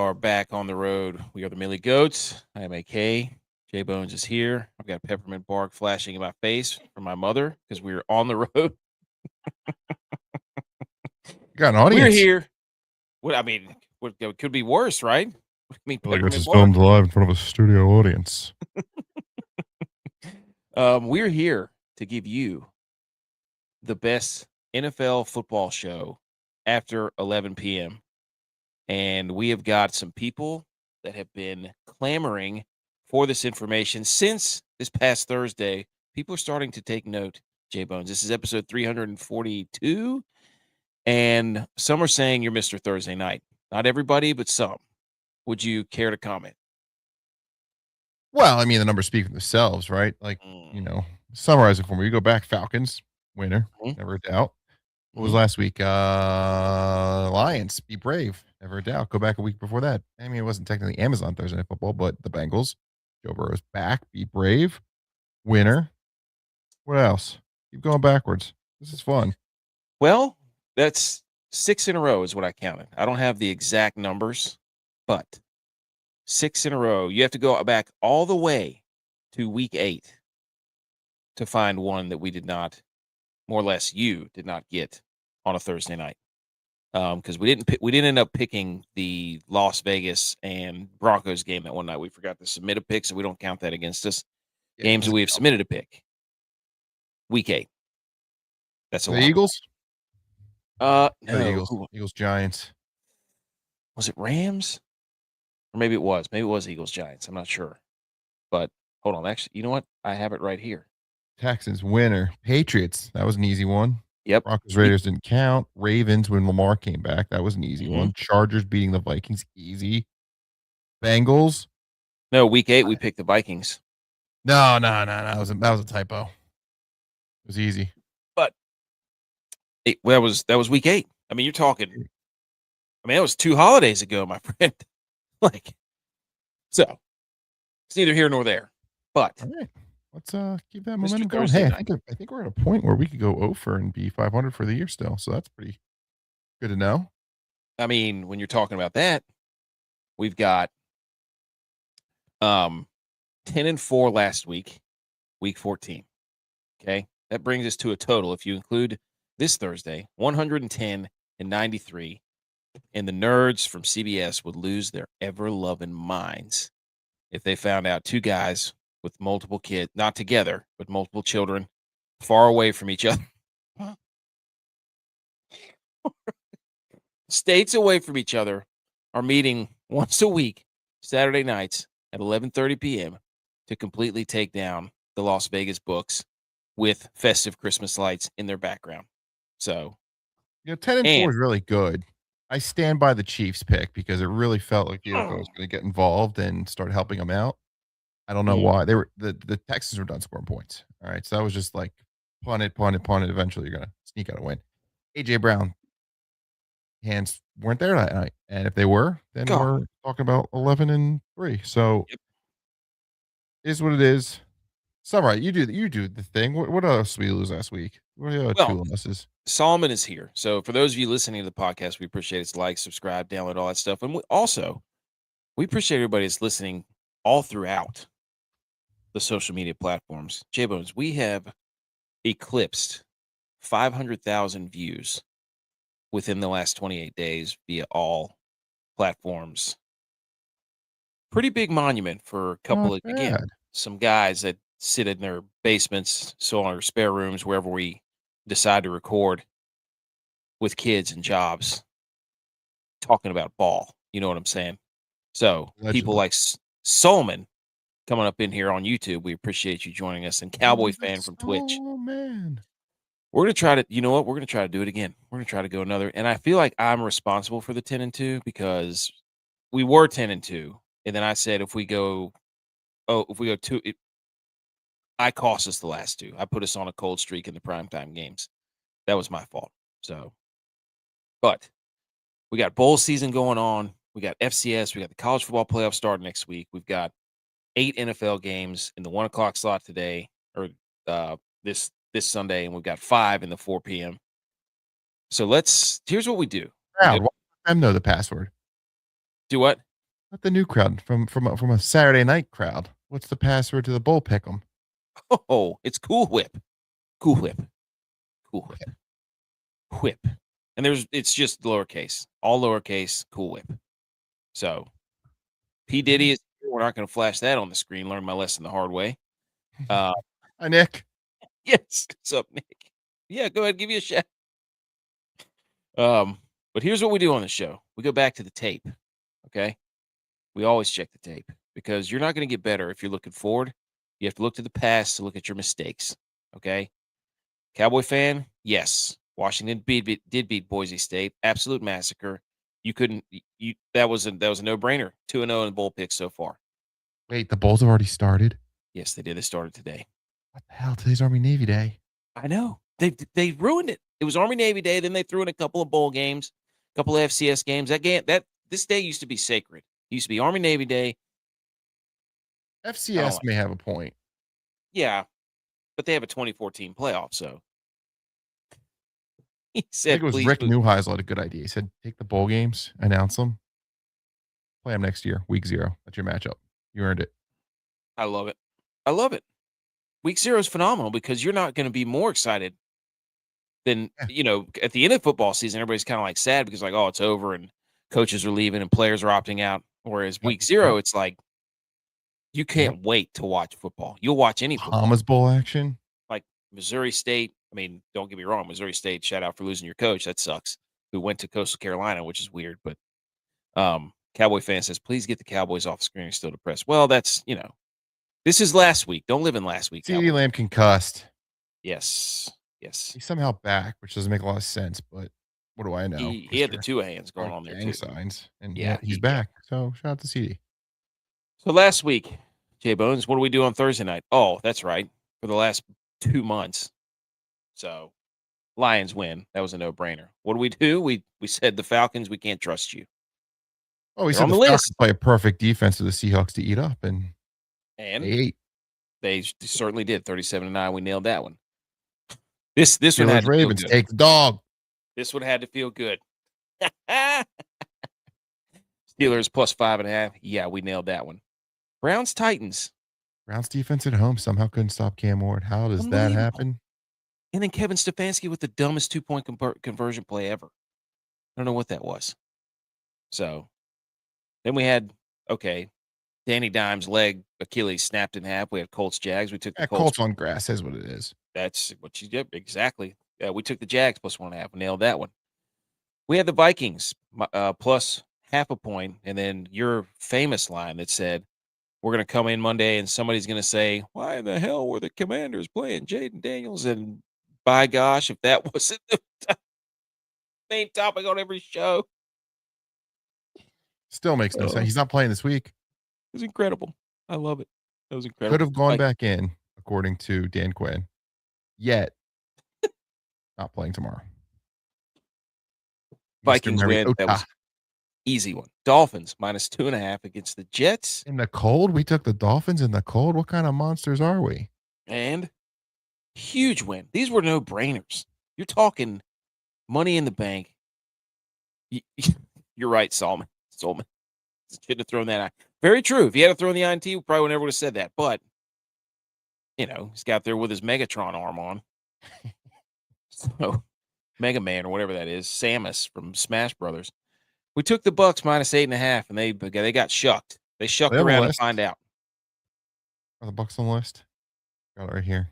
are back on the road. We are the Millie Goats. I am AK. JBonez is here. I've got peppermint bark flashing in my face from my mother because we are on the road. Got an audience. We're here. What I mean, it could be worse, right? I mean, Millie Goats peppermint is bark. filmed live in front of a studio audience. We're here to give you the best NFL football show after 11 p.m. And we have got some people that have been clamoring for this information since this past Thursday. People are starting to take note, JBonez. This is episode 342. And some are saying you're Mr. Thursday Night. Not everybody, but some. Would you care to comment? Well, I mean, the numbers speak for themselves, right? Like, summarize it for me. You go back, Falcons, winner, never a doubt. What was last week? Lions, be brave, never a doubt. Go back a week before that. I mean, it wasn't technically Amazon Thursday Night Football, but the Bengals, Joe Burrow's back, be brave, winner. What else? Keep going backwards. This is fun. Well, that's 6 in a row is what I counted. I don't have the exact numbers, but 6 in a row. You have to go back all the way to week 8 to find one that we did not, more or less you did not get on a Thursday night. Because we didn't end up picking the Las Vegas and Broncos game that one night. We forgot to submit a pick, so we don't count that against us. Yeah, Games that we have submitted a pick. Week 8. That's a the lot. Eagles? No. Eagles Giants. Was it Rams? Or maybe it was. Maybe it was Eagles Giants. I'm not sure. But hold on. Actually, you know what? I have it right here. Texans winner. Patriots. That was an easy one. Yep. Broncos Raiders didn't count. Ravens when Lamar came back. That was an easy one. Chargers beating the Vikings. Easy. Bengals. No, week 8 we picked the Vikings. No. That was a typo. It was easy. But that was week 8. I mean, you're talking. I mean, that was 2 holidays ago, my friend. So it's neither here nor there. But all right, let's keep that momentum going. Hey, I think we're at a point where we could go over and be 500 for the year still. So that's pretty good to know. I mean, when you're talking about that, we've got 10-4 last week, week 14. Okay, that brings us to a total, if you include this Thursday, 110-93. And the nerds from CBS would lose their ever-loving minds if they found out 2 guys with multiple kids, not together, but multiple children, far away from each other, states away from each other, are meeting once a week, Saturday nights at 11:30 p.m. to completely take down the Las Vegas books with festive Christmas lights in their background. So, 10-4 is really good. I stand by the Chiefs pick because it really felt like the NFL was going to get involved and start helping them out. I don't know why. They were the Texans were done scoring points. All right. So that was just like punt it. Eventually you're gonna sneak out a win. AJ Brown hands weren't there that night. And if they were, then we're talking about 11-3. So is what it is. Right. You do the thing. What else did we lose last week? What are the other 2 losses? Solomon is here. So for those of you listening to the podcast, we appreciate it. Like, subscribe, download, all that stuff. And we appreciate everybody that's listening all throughout the social media platforms. JBonez, we have eclipsed 500,000 views within the last 28 days via all platforms. Pretty big monument for a couple of, again, some guys that sit in their basements, so on our spare rooms, wherever we decide to record with kids and jobs, talking about ball. You know what I'm saying? So people like Solomon coming up in here on YouTube, we appreciate you joining us. And Cowboy Fan from Twitch. Oh, man. We're going to try to, you know what? We're going to try to do it again. We're going to try to go another. And I feel like I'm responsible for the 10-2 because we were 10-2. And then I said, if we go 2, I cost us the last 2. I put us on a cold streak in the primetime games. That was my fault. So, but we got bowl season going on. We got FCS. We got the college football playoff starting next week. We've got 8 NFL games in the 1 o'clock slot today, or this Sunday, and we've got 5 in the 4 p.m. So here's what we do. Let them know the password. Do what? Not the new crowd from a Saturday night crowd. What's the password to the bull pick'em? Oh, it's Cool Whip. Cool Whip. Cool Whip. Whip. And it's just lowercase. All lowercase, Cool Whip. So P. Diddy is here. We're not going to flash that on the screen. Learned my lesson the hard way. Hi, Nick. Yes. What's up, Nick? Yeah, go ahead. Give you a shout. But here's what we do on the show. We go back to the tape. Okay. We always check the tape because you're not going to get better if you're looking forward. You have to look to the past to look at your mistakes. Okay. Cowboy fan, yes. Washington did beat Boise State. Absolute massacre. You couldn't. That was a no-brainer. 2-0 in the bowl picks so far. Wait, the Bulls have already started? Yes, they did. They started today. What the hell? Today's Army-Navy Day. I know. They ruined it. It was Army-Navy Day. Then they threw in a couple of bowl games, a couple of FCS games. This day used to be sacred. It used to be Army-Navy Day. FCS may have a point. Yeah, but they have a 2014 playoff, so. He said, I think it was Rick Neuheisel had a good idea. He said, take the bowl games, announce them, play them next year, week 0. That's your matchup. You earned it. I love it. I love it. Week 0 is phenomenal because you're not going to be more excited than, at the end of football season, everybody's kind of like sad because like, oh, it's over and coaches are leaving and players are opting out. Whereas week 0, it's like, you can't wait to watch football. You'll watch any football. Bahamas Bowl action. Like Missouri State. I mean, don't get me wrong. Missouri State, shout out for losing your coach. That sucks. Who went to Coastal Carolina, which is weird. But Cowboy fan says, please get the Cowboys off the screen. You're still depressed. Well, that's, this is last week. Don't live in last week. CeeDee Lamb concussed. Yes. He's somehow back, which doesn't make a lot of sense, but what do I know? He had the 2 hands going on there gang too. Signs, and he's back. So shout out to CeeDee. So last week, JBonez, what do we do on Thursday night? Oh, that's right. For the last 2 months. So Lions win. That was a no-brainer. What do? We said the Falcons, we can't trust you. Oh, we said the Falcons play a perfect defense for the Seahawks to eat up, and they ate. They certainly did. 37-9. We nailed that one. This one had to Ravens feel good. take the dog. This one had to feel good. Steelers plus 5.5. Yeah, we nailed that one. Browns Titans. Browns defense at home somehow couldn't stop Cam Ward. How does that happen? And then Kevin Stefanski with the dumbest 2-point conversion play ever. I don't know what that was. So then we had, Danny Dimes' leg, Achilles snapped in half. We had Colts Jags. We took the Colts on grass is what it is. That's what you did. Exactly. We took the Jags plus 1.5. We nailed that one. We had the Vikings plus 0.5 point. And then your famous line that said, we're going to come in Monday and somebody's going to say, why in the hell were the Commanders playing Jaden Daniels? And by gosh, if that wasn't the main topic on every show. Still makes no sense. He's not playing this week. It was incredible. I love it. That was incredible. Could have gone back in, according to Dan Quinn. Yet, not playing tomorrow. Vikings win. That was easy one. Dolphins minus 2.5 against the Jets. In the cold? We took the Dolphins in the cold? What kind of monsters are we? And huge win. These were no-brainers. You're talking money in the bank. You're right, Solomon. Shouldn't have thrown that out. Very true. If he had thrown the INT, we probably never would have said that. But, he's got there with his Megatron arm on. So, Mega Man or whatever that is. Samus from Smash Brothers. We took the Bucks minus 8.5, and they got shucked. They shucked around to find out. Are the Bucks on the list? Got it right here.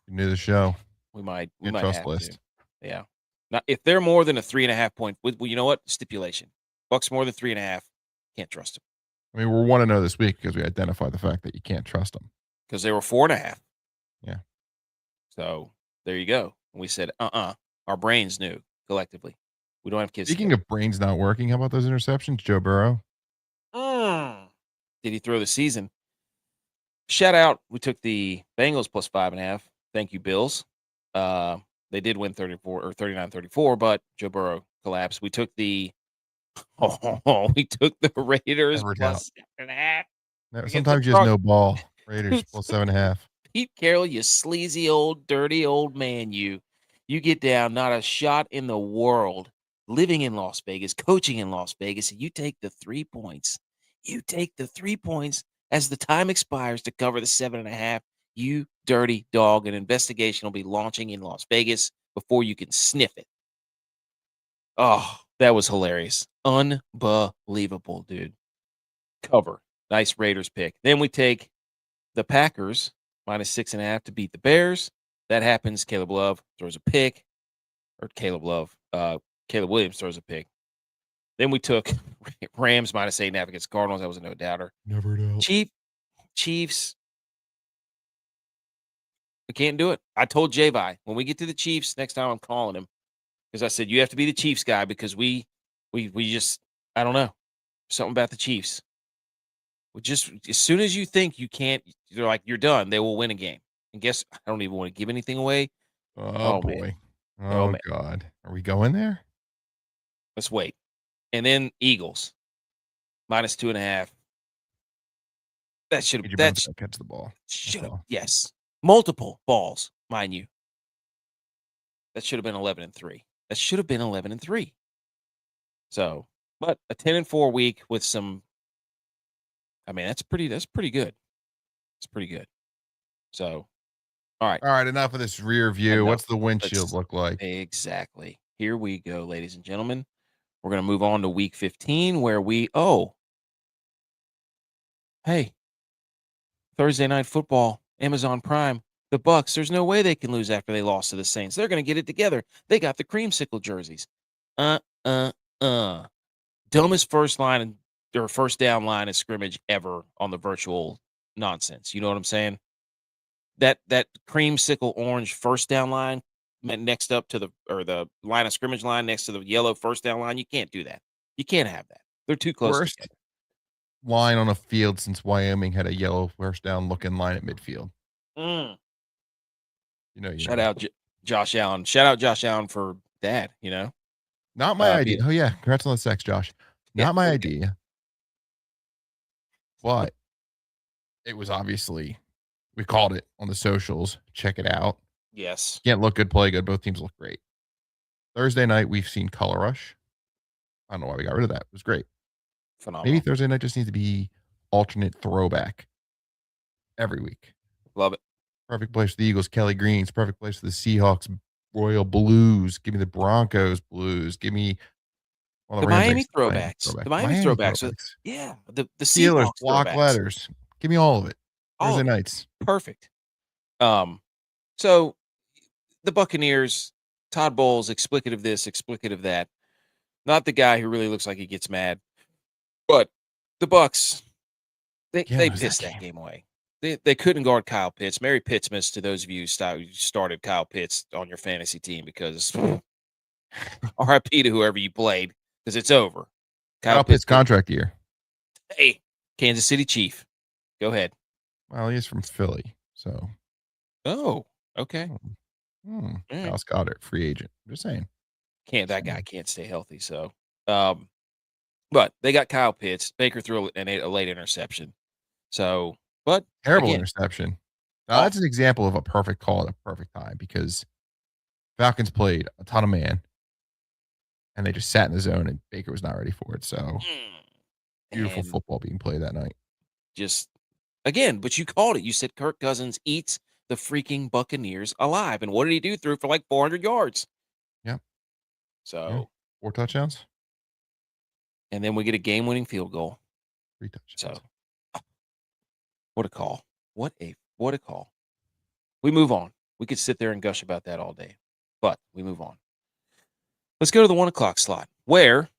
You're new to the show. We might trust have list. to. Yeah. Now, if they're more than a 3.5 point, well, you know what? Stipulation. Bucks more than 3.5. Can't trust them. I mean, we're 1-0 this week because we identified the fact that you can't trust them. Because they were 4.5. Yeah. So there you go. And we said, our brains knew collectively. We don't have kids. Speaking of brains not working, how about those interceptions, Joe Burrow? Did he throw the season? Shout out. We took the Bengals plus 5.5. Thank you, Bills. They did win 39-34, but Joe Burrow collapsed. We took the Raiders plus 7.5. Sometimes you just no ball. Raiders plus 7.5. Pete Carroll, you sleazy old, dirty old man, you get down, not a shot in the world, living in Las Vegas, coaching in Las Vegas, and you take the 3 points You take the 3 points as the time expires to cover the 7.5. You dirty dog. An investigation will be launching in Las Vegas before you can sniff it. Oh, that was hilarious. Unbelievable, dude. Cover. Nice Raiders pick. Then we take the Packers -6.5 to beat the Bears. That happens. Caleb Love throws a pick. Or Caleb Love. Caleb Williams throws a pick. Then we took Rams -8.5 against Cardinals. That was a no doubter. Never doubt. Chiefs. I can't do it. I told J-Vi, when we get to the Chiefs next time, I'm calling him because I said you have to be the Chiefs guy because we just, I don't know, something about the Chiefs. We just, as soon as you think you can't, they're like, you're done. They will win a game. And guess I don't even want to give anything away. Oh, Man. boy. Oh, Oh, man. God. Are we going there? Let's wait. And then Eagles -2.5. That should Adrian have Ben's gonna catch the ball. yes. Multiple balls, mind you. That should have been 11-3. That should have been 11-3. So, but a 10-4 week with some, I mean, that's pretty good. It's pretty good. So, all right. All right, enough of this rear view. Enough. What's the windshield look like? Exactly. Here we go, ladies and gentlemen. We're going to move on to week 15 where hey, Thursday Night Football, Amazon Prime, the Bucks. There's no way they can lose after they lost to the Saints. They're going to get it together. They got the creamsicle jerseys. Dumbest first down line of scrimmage ever on the virtual nonsense. You know what I'm saying? That creamsicle orange first down line next up to the line of scrimmage line next to the yellow first down line. You can't do that. You can't have that. They're too close Worst together. line on a field since Wyoming had a yellow first down looking line at midfield. Shout out Josh Allen. Shout out Josh Allen for that, Not my idea. Oh, yeah. Congrats on the sex, Josh. Not my idea. But it was obviously, we called it on the socials. Check it out. Yes. Can't look good, play good. Both teams look great. Thursday night, we've seen Color Rush. I don't know why we got rid of that. It was great. Phenomenal. Maybe Thursday night just needs to be alternate throwback every week. Love it. Perfect place for the Eagles, Kelly Greens. Perfect place for the Seahawks, Royal Blues. Give me the Broncos Blues. Give me the Miami throwbacks. The Miami throwbacks. Yeah. The Steelers, Seahawks block throwbacks. letters. Give me all of it. Thursday nights. Perfect. So the Buccaneers, Todd Bowles, explicative this, explicative that. Not the guy who really looks like he gets mad. But the Bucks, they pissed that game away. They couldn't guard Kyle Pitts. Mary Pittsmas, to those of you who started Kyle Pitts on your fantasy team, because RIP to whoever you played, because it's over. Kyle Pitts contract year. Hey, Kansas City Chief. Go ahead. Well, he's from Philly, so. Oh, okay. Dallas Goedert, free agent. I'm just saying. That guy can't stay healthy, so. But they got Kyle Pitts. Baker threw a late interception. So, but terrible interception. Now, that's an example of a perfect call at a perfect time because Falcons played a ton of man and they just sat in the zone and Baker was not ready for it. So beautiful football being played that night. Just again, but you called it. You said Kirk Cousins eats the freaking Buccaneers alive. And what did he do? Threw for like 400 yards. Yep. So 4 touchdowns. And then we get a game-winning field goal. 3 touchdowns. So what a call. What a call. We move on. We could sit there and gush about that all day, but we move on. Let's go to the 1:00 slot where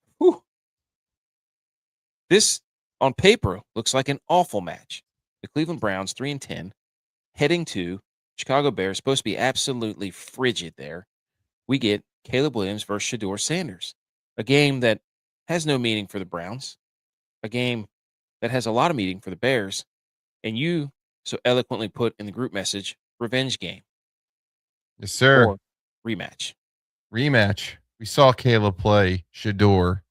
this on paper looks like an awful match. The Cleveland Browns 3-10 heading to Chicago Bears, supposed to be absolutely frigid there. We get Caleb Williams versus Shedeur Sanders, a game that has no meaning for the Browns, a game that has a lot of meaning for the Bears, and you so eloquently put in the group message, revenge game. Yes, sir. Or rematch. We saw Caleb play Shedeur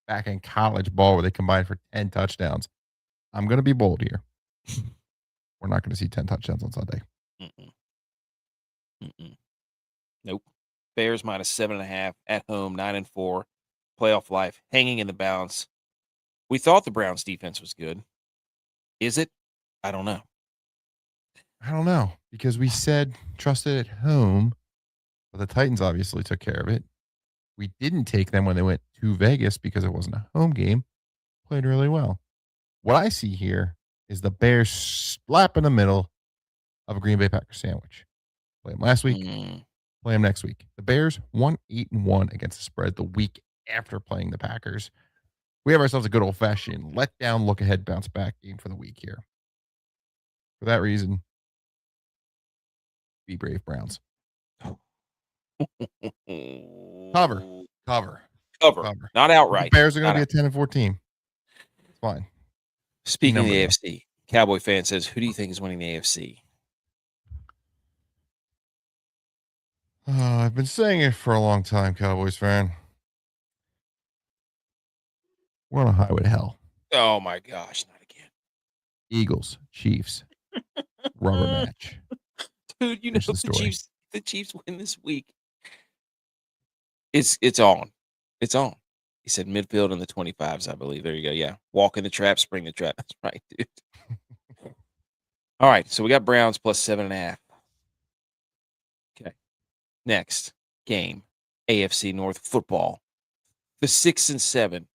back in college ball where they combined for 10 touchdowns. I'm going to be bold here. We're not going to see 10 touchdowns on Sunday. Nope. Bears -7.5 at home, 9-4. Playoff life hanging in the balance. We thought the Browns defense was good. Is it? I don't know. I don't know because we said trust it at home, but the Titans obviously took care of it. We didn't take them when they went to Vegas because it wasn't a home game. Played really well. What I see here is the Bears slap in the middle of a Green Bay Packers sandwich. Play them last week. Play them next week. The Bears won 8-1 against the spread the week after playing the Packers. We have ourselves a good old-fashioned let-down, look-ahead, bounce-back game for the week here. For that reason, be brave, Browns. Cover. Not outright. The Bears are going to be a 10-14. It's fine. Speaking of the AFC, Cowboy fan says, who do you think is winning the AFC? I've been saying it for a long time, Cowboys fan. We're on a highway to hell. Oh, my gosh. Not again. Eagles, Chiefs, rubber match. Dude, you know the Chiefs win this week. It's on. It's on. He said midfield in the 25s, I believe. There you go. Yeah. Walk in the trap, spring the trap. That's right, dude. All right. So we got Browns plus 7.5. Okay. Next game, AFC North football. The 6 and 7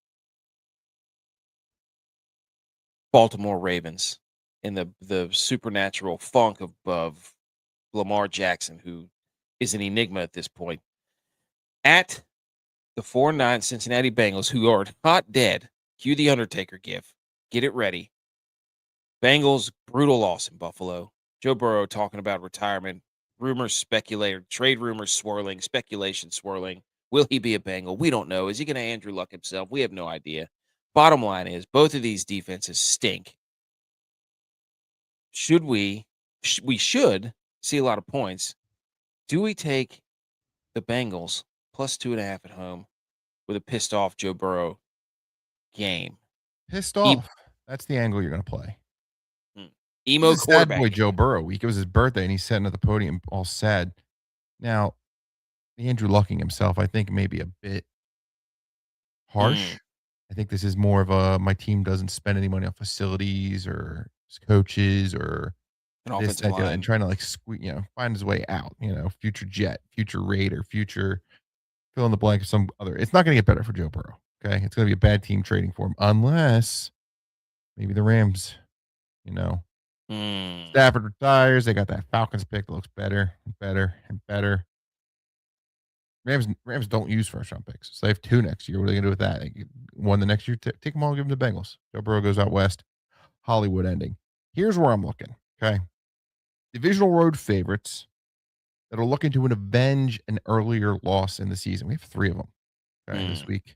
Baltimore Ravens in the supernatural funk of Lamar Jackson, who is an enigma at this point, at the 4-9 Cincinnati Bengals, who are not dead. Cue the Undertaker gif. Get it ready. Bengals, brutal loss in Buffalo. Joe Burrow talking about retirement. Rumors speculated. Trade rumors swirling. Speculation swirling. Will he be a Bengal? We don't know. Is he going to Andrew Luck himself? We have no idea. Bottom line is, both of these defenses stink. We should see a lot of points. Do we take the Bengals plus 2.5 at home with a pissed off Joe Burrow game? Pissed off. That's the angle you're going to play. Emo quarterback. Sad boy Joe Burrow week. It was his birthday, and he's sitting at the podium all sad. Now, Andrew Lucking himself, I think, may be a bit harsh. I think this is more of a my team doesn't spend any money on facilities or coaches or an offensive line, and trying to find his way out. Future Jet, future Raider, future fill in the blank of some other. It's not going to get better for Joe Burrow. Okay, it's going to be a bad team trading for him unless maybe the Rams. Stafford retires. They got that Falcons pick that looks better and better and better. Rams don't use first round picks, so they have 2 next year. What are they gonna do with that? One the next year, take them all, and give them to Bengals. Joe Burrow goes out west. Hollywood ending. Here's where I'm looking. Okay, divisional road favorites that are looking to avenge an earlier loss in the season. We have 3 of them. Okay, this week.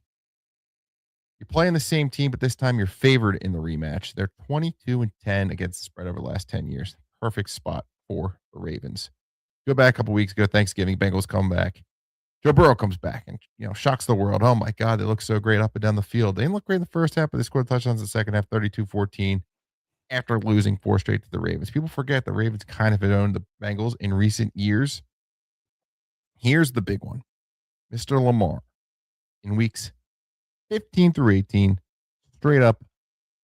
You're playing the same team, but this time you're favored in the rematch. They're 22-10 against the spread over the last 10 years. Perfect spot for the Ravens. Go back a couple weeks ago, Thanksgiving, Bengals come back. Joe Burrow comes back and shocks the world. Oh my God, they look so great up and down the field. They didn't look great in the first half, but they scored touchdowns in the second half, 32-14, after losing 4 straight to the Ravens. People forget the Ravens kind of had owned the Bengals in recent years. Here's the big one. Mr. Lamar in weeks 15 through 18, straight up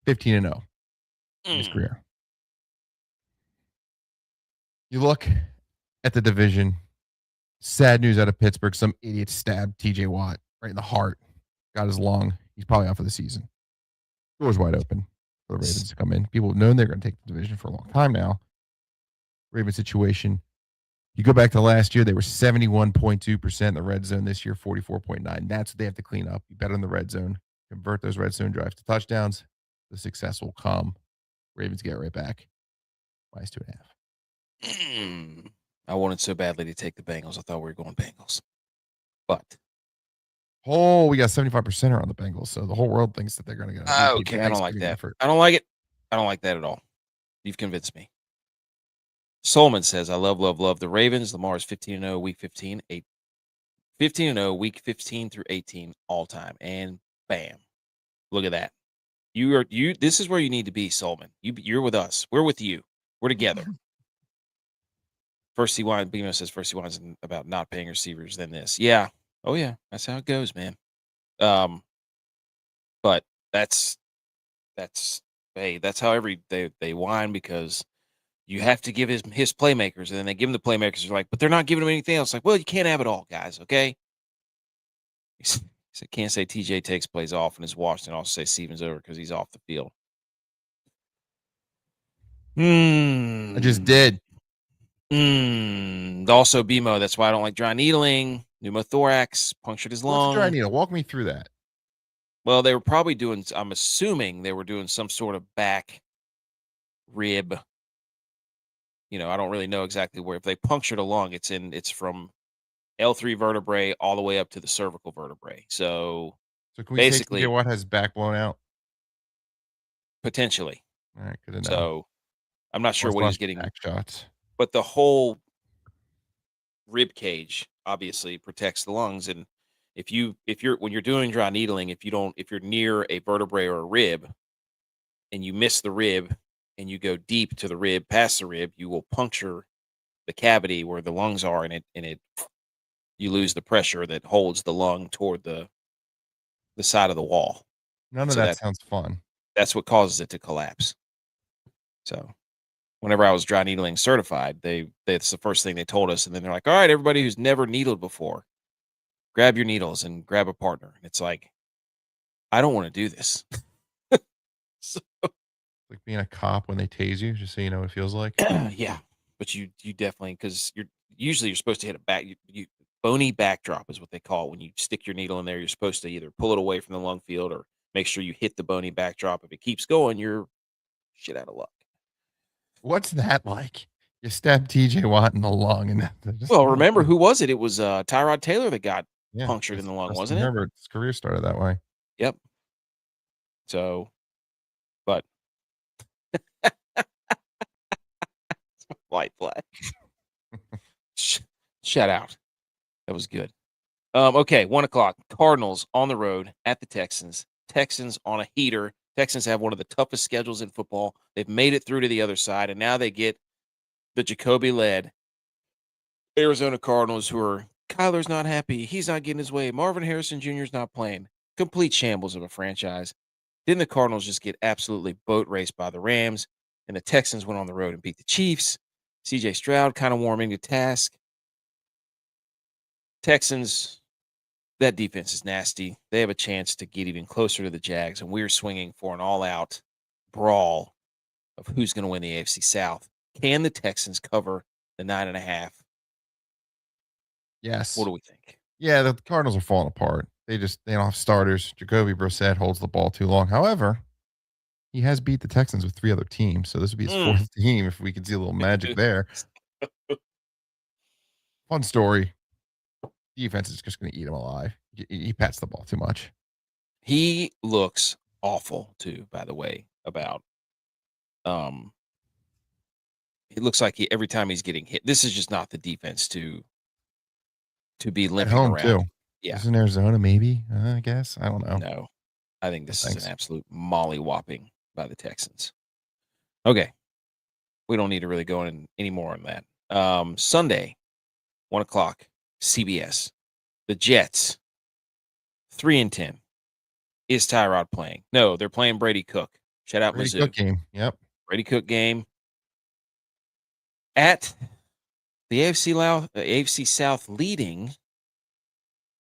15-0 in his career. You look at the division. Sad news out of Pittsburgh. Some idiot stabbed TJ Watt right in the heart. Got his lung. He's probably out for the season. Door's wide open for the Ravens to come in. People have known they're going to take the division for a long time now. Ravens situation. You go back to last year, they were 71.2% in the red zone. This year, 44.9%. That's what they have to clean up. You bet on the red zone. Convert those red zone drives to touchdowns. The success will come. Ravens get right back. -2.5. I wanted so badly to take the Bengals. I thought we were going Bengals. But. We got 75% on the Bengals, so the whole world thinks that they're going to go. Okay, I don't like that. I don't like it. I don't like that at all. You've convinced me. Solomon says, I love the Ravens. Lamar is 15-0 week 15, 15-0 week 15 through 18 all time. And bam. Look at that. This is where you need to be, Solomon. You're with us. We're with you. We're together. First C1, BMO says first C1 is about not paying receivers than this. Yeah. Oh yeah. That's how it goes, man. But that's that's how they whine because you have to give his playmakers, and then they give him the playmakers. They're like, but they're not giving him anything else. Like, well, you can't have it all, guys. Okay. He said, can't say TJ takes plays off and is washed, and also say Steven's over because he's off the field. I just did. Also, BMO. That's why I don't like dry needling. Pneumothorax, punctured his lung. What's dry needle? Walk me through that. Well, they were probably doing. I'm assuming they were doing some sort of back rib. I don't really know exactly where. If they punctured a lung, it's from L3 vertebrae all the way up to the cervical vertebrae. So can we basically, say TJ Watt has back blown out? Potentially. All right, good to know. So I'm not sure what he's getting. Back shots. But the whole rib cage obviously protects the lungs, and when you're doing dry needling, if you're near a vertebrae or a rib, and you miss the rib, and you go deep to the rib, past the rib, you will puncture the cavity where the lungs are, and you lose the pressure that holds the lung toward the side of the wall. None of that sounds fun. That's what causes it to collapse. So whenever I was dry needling certified, that's the first thing they told us. And then they're like, all right, everybody who's never needled before, grab your needles and grab a partner. And it's like, I don't want to do this. So, like being a cop when they tase you, just so you know what it feels like. Yeah. But you definitely, because you're supposed to hit a back, bony backdrop is what they call it. When you stick your needle in there, you're supposed to either pull it away from the lung field or make sure you hit the bony backdrop. If it keeps going, you're shit out of luck. What's that like? You stabbed TJ Watt in the lung, and remember who was it? It was Tyrod Taylor that got punctured in the lung, wasn't it? Herbert's career started that way. Yep. So, but white flag. Shout out. That was good. Okay, 1:00. Cardinals on the road at the Texans. Texans on a heater. Texans have one of the toughest schedules in football. They've made it through to the other side, and now they get the Jacoby-led Arizona Cardinals, who are Kyler's not happy. He's not getting his way. Marvin Harrison Jr. is not playing. Complete shambles of a franchise. Then the Cardinals just get absolutely boat raced by the Rams, and the Texans went on the road and beat the Chiefs. CJ Stroud kind of warming to task. Texans, that defense is nasty. They have a chance to get even closer to the Jags, and we're swinging for an all-out brawl of who's going to win the AFC South. Can the Texans cover the 9.5? Yes. What do we think? Yeah, the Cardinals are falling apart. They don't have starters. Jacoby Brissett holds the ball too long. However, he has beat the Texans with 3 other teams, so this would be his 4th team if we could see a little magic there. Fun story. Defense is just going to eat him alive. He pats the ball too much. He looks awful too, by the way, about it looks like every time he's getting hit. This is just not the defense to be limping at home around. Too. Yeah. This is in Arizona, maybe. I guess. I don't know. No. I think this is an absolute mollywhopping by the Texans. Okay. We don't need to really go in any more on that. Sunday, 1:00, CBS. The Jets, 3-10. Is Tyrod playing? No, they're playing Brady Cook. Shout out Brady Mizzou. Cook game. Yep. Brady Cook game at the AFC South leading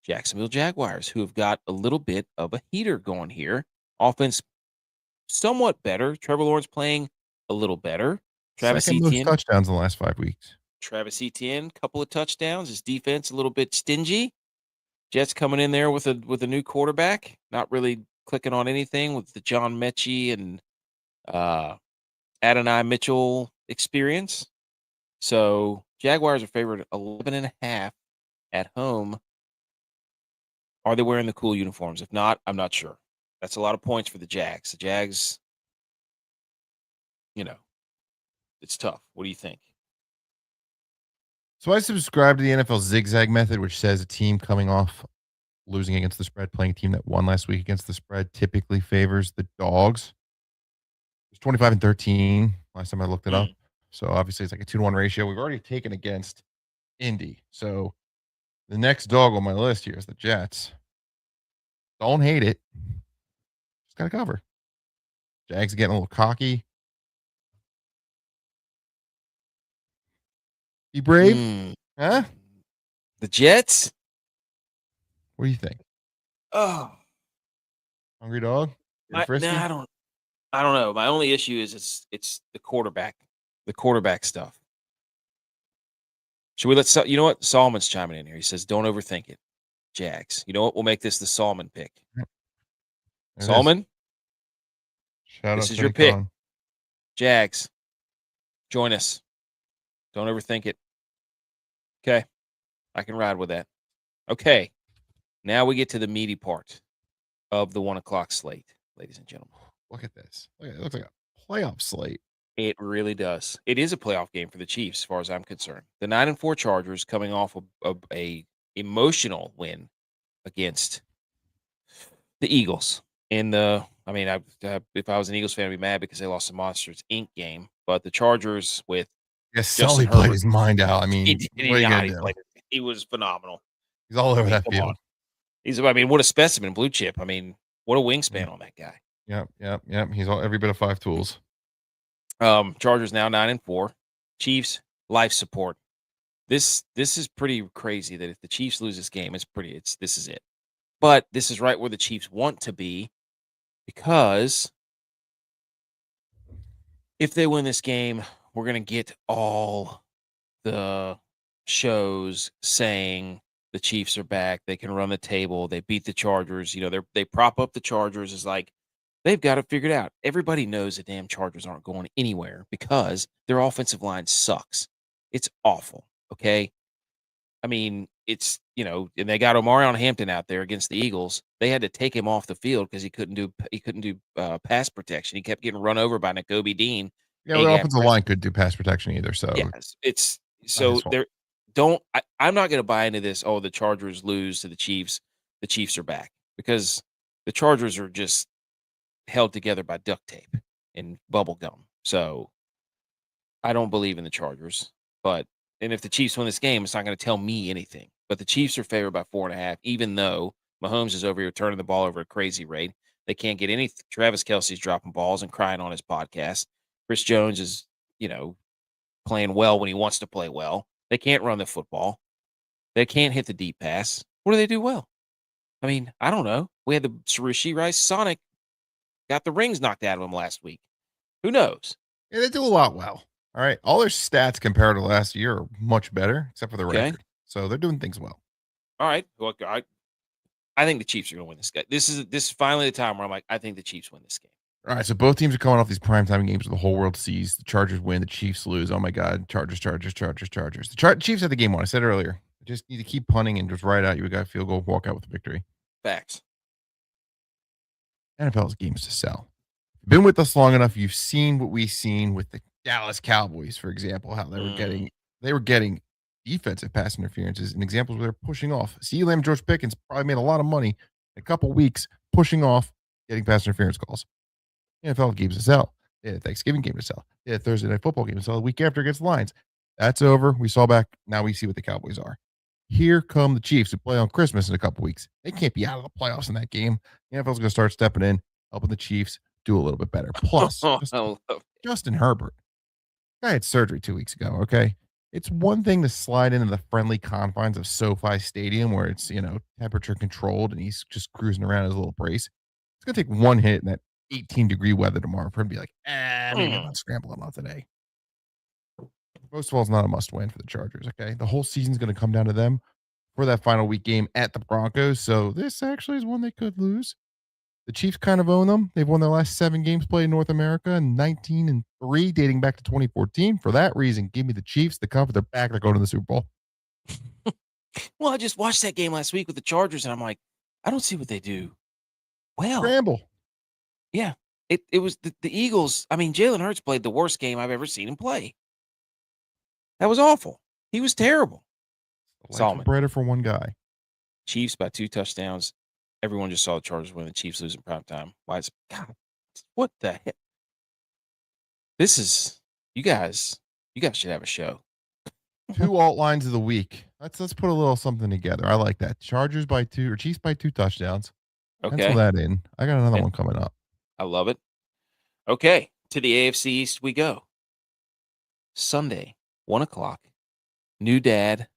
Jacksonville Jaguars, who have got a little bit of a heater going here. Offense somewhat better. Trevor Lawrence playing a little better. Travis Second Etienne, most touchdowns in the last 5 weeks. Travis Etienne, couple of touchdowns. His defense a little bit stingy. Jets coming in there with a new quarterback, not really clicking on anything with the John Mechie and Adonai Mitchell experience. So Jaguars are favored 11.5 at home. Are they wearing the cool uniforms? If not, I'm not sure. That's a lot of points for the Jags. The Jags, it's tough. What do you think? So I subscribe to the NFL zigzag method, which says a team coming off losing against the spread, playing a team that won last week against the spread, typically favors the dogs. It's 25-13 last time I looked it up. So obviously it's like a 2-to-1 ratio. We've already taken against Indy. So the next dog on my list here is the Jets. Don't hate it. Just got to cover. Jags getting a little cocky. Be brave? Huh? The Jets? What do you think? Oh, Hungry dog? Getting frisky? I don't know. My only issue is it's the quarterback stuff. Should we you know what? Solomon's chiming in here. He says, "Don't overthink it." Jags. You know what? We'll make this the Solomon pick. Solomon, Shout this out is to your pick. Colin. Jags, join us. Don't overthink it. Okay, I can ride with that. Okay, now we get to the meaty part of the 1 o'clock slate, ladies and gentlemen. Look at this. Look at it. Looks like a playoff slate. It really does. It is a playoff game for the Chiefs, as far as I'm concerned. The 9-4 Chargers coming off a emotional win against the Eagles. If I was an Eagles fan, I'd be mad because they lost the Monsters Inc. game. But the Chargers with Sully played his mind out. I mean, what are you gonna do? He was phenomenal. He's all over that field. What a specimen, blue chip. What a wingspan on that guy. Yep. He's every bit of 5 tools. Chargers now 9-4. Chiefs life support. This is pretty crazy that if the Chiefs lose this game, this is it. But this is right where the Chiefs want to be, because if they win this game, we're going to get all the shows saying the Chiefs are back. They can run the table. They beat the Chargers. They prop up the Chargers as like they've got it figured out. Everybody knows the damn Chargers aren't going anywhere because their offensive line sucks. It's awful. Okay. It's, and they got Omarion Hampton out there against the Eagles. They had to take him off the field because he couldn't do pass protection. He kept getting run over by Nakobe Dean. Yeah, the offensive line could do pass protection either. So yes, I'm not going to buy into this. Oh, the Chargers lose to the Chiefs. The Chiefs are back, because the Chargers are just held together by duct tape and bubble gum. So I don't believe in the Chargers, and if the Chiefs win this game, it's not going to tell me anything. But the Chiefs are favored by 4.5, even though Mahomes is over here turning the ball over at a crazy rate. They can't get any. Travis Kelce's dropping balls and crying on his podcast. Chris Jones is, playing well when he wants to play well. They can't run the football. They can't hit the deep pass. What do they do well? I don't know. We had the Rasheed Rice Sonic got the rings knocked out of him last week. Who knows? Yeah, they do a lot well. All right. All their stats compared to last year are much better, except for the record. So they're doing things well. All right. Well, I think the Chiefs are going to win this game. This is finally the time where I'm like, I think the Chiefs win this game. All right. So both teams are coming off these primetime games where the whole world sees. The Chargers win, the Chiefs lose. Oh my God. Chargers. The Chiefs had the game won. I said it earlier. Just need to keep punting and just ride out. You got a field goal, walk out with a victory. Facts. NFL's games to sell. Been with us long enough. You've seen what we've seen with the Dallas Cowboys, for example, how they were getting defensive pass interferences and examples where they're pushing off. CeeDee Lamb, George Pickens probably made a lot of money in a couple weeks pushing off, getting pass interference calls. NFL games to sell. They had a Thanksgiving game to sell. They had a Thursday night football game to sell the week after against the Lions. That's over. We saw back. Now we see what the Cowboys are. Here come the Chiefs who play on Christmas in a couple weeks. They can't be out of the playoffs in that game. The NFL's going to start stepping in, helping the Chiefs do a little bit better. Plus, Justin Herbert. Guy had surgery 2 weeks ago, okay? It's one thing to slide into the friendly confines of SoFi Stadium where it's, temperature controlled and he's just cruising around his little brace. It's going to take one hit in that 18-degree weather tomorrow for him to be like, maybe I'm not scrambling on today. Most of all, it's not a must-win for the Chargers, okay? The whole season's going to come down to them for that final week game at the Broncos, so this actually is one they could lose. The Chiefs kind of own them. They've won their last 7 games played in North America, and 19-3 dating back to 2014. For that reason, give me the Chiefs. The cover, they're back. They're going to the Super Bowl. Well, I just watched that game last week with the Chargers, and I'm like, I don't see what they do well. Scramble. Yeah. It was the Eagles. Jalen Hurts played the worst game I've ever seen him play. That was awful. He was terrible. Solomon. Breader for one guy. Chiefs by 2 touchdowns. Everyone just saw the Chargers win. The Chiefs lose in prime time. God, what the heck? This is you guys should have a show. 2 alt lines of the week. Let's put a little something together. I like that. Chargers by 2 or Chiefs by 2 touchdowns. Okay. Pencil that in. I got another one coming up. I love it. Okay, to the AFC East we go. Sunday, 1:00. New dad,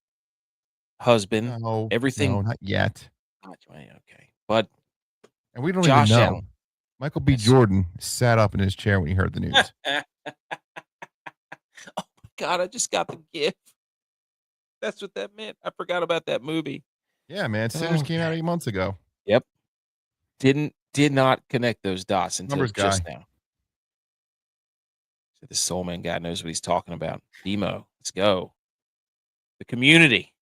husband, everything. No, not yet. Okay, but And we don't even Josh know. Allen. Michael B. Yes. Jordan sat up in his chair when he heard the news. Oh my God, I just got the gift. That's what that meant. I forgot about that movie. Yeah, man. Sinners came out 8 months ago. Yep. Did not connect those dots until Numbers just guy. now. So the soul man guy knows what he's talking about. Demo, let's go. The community.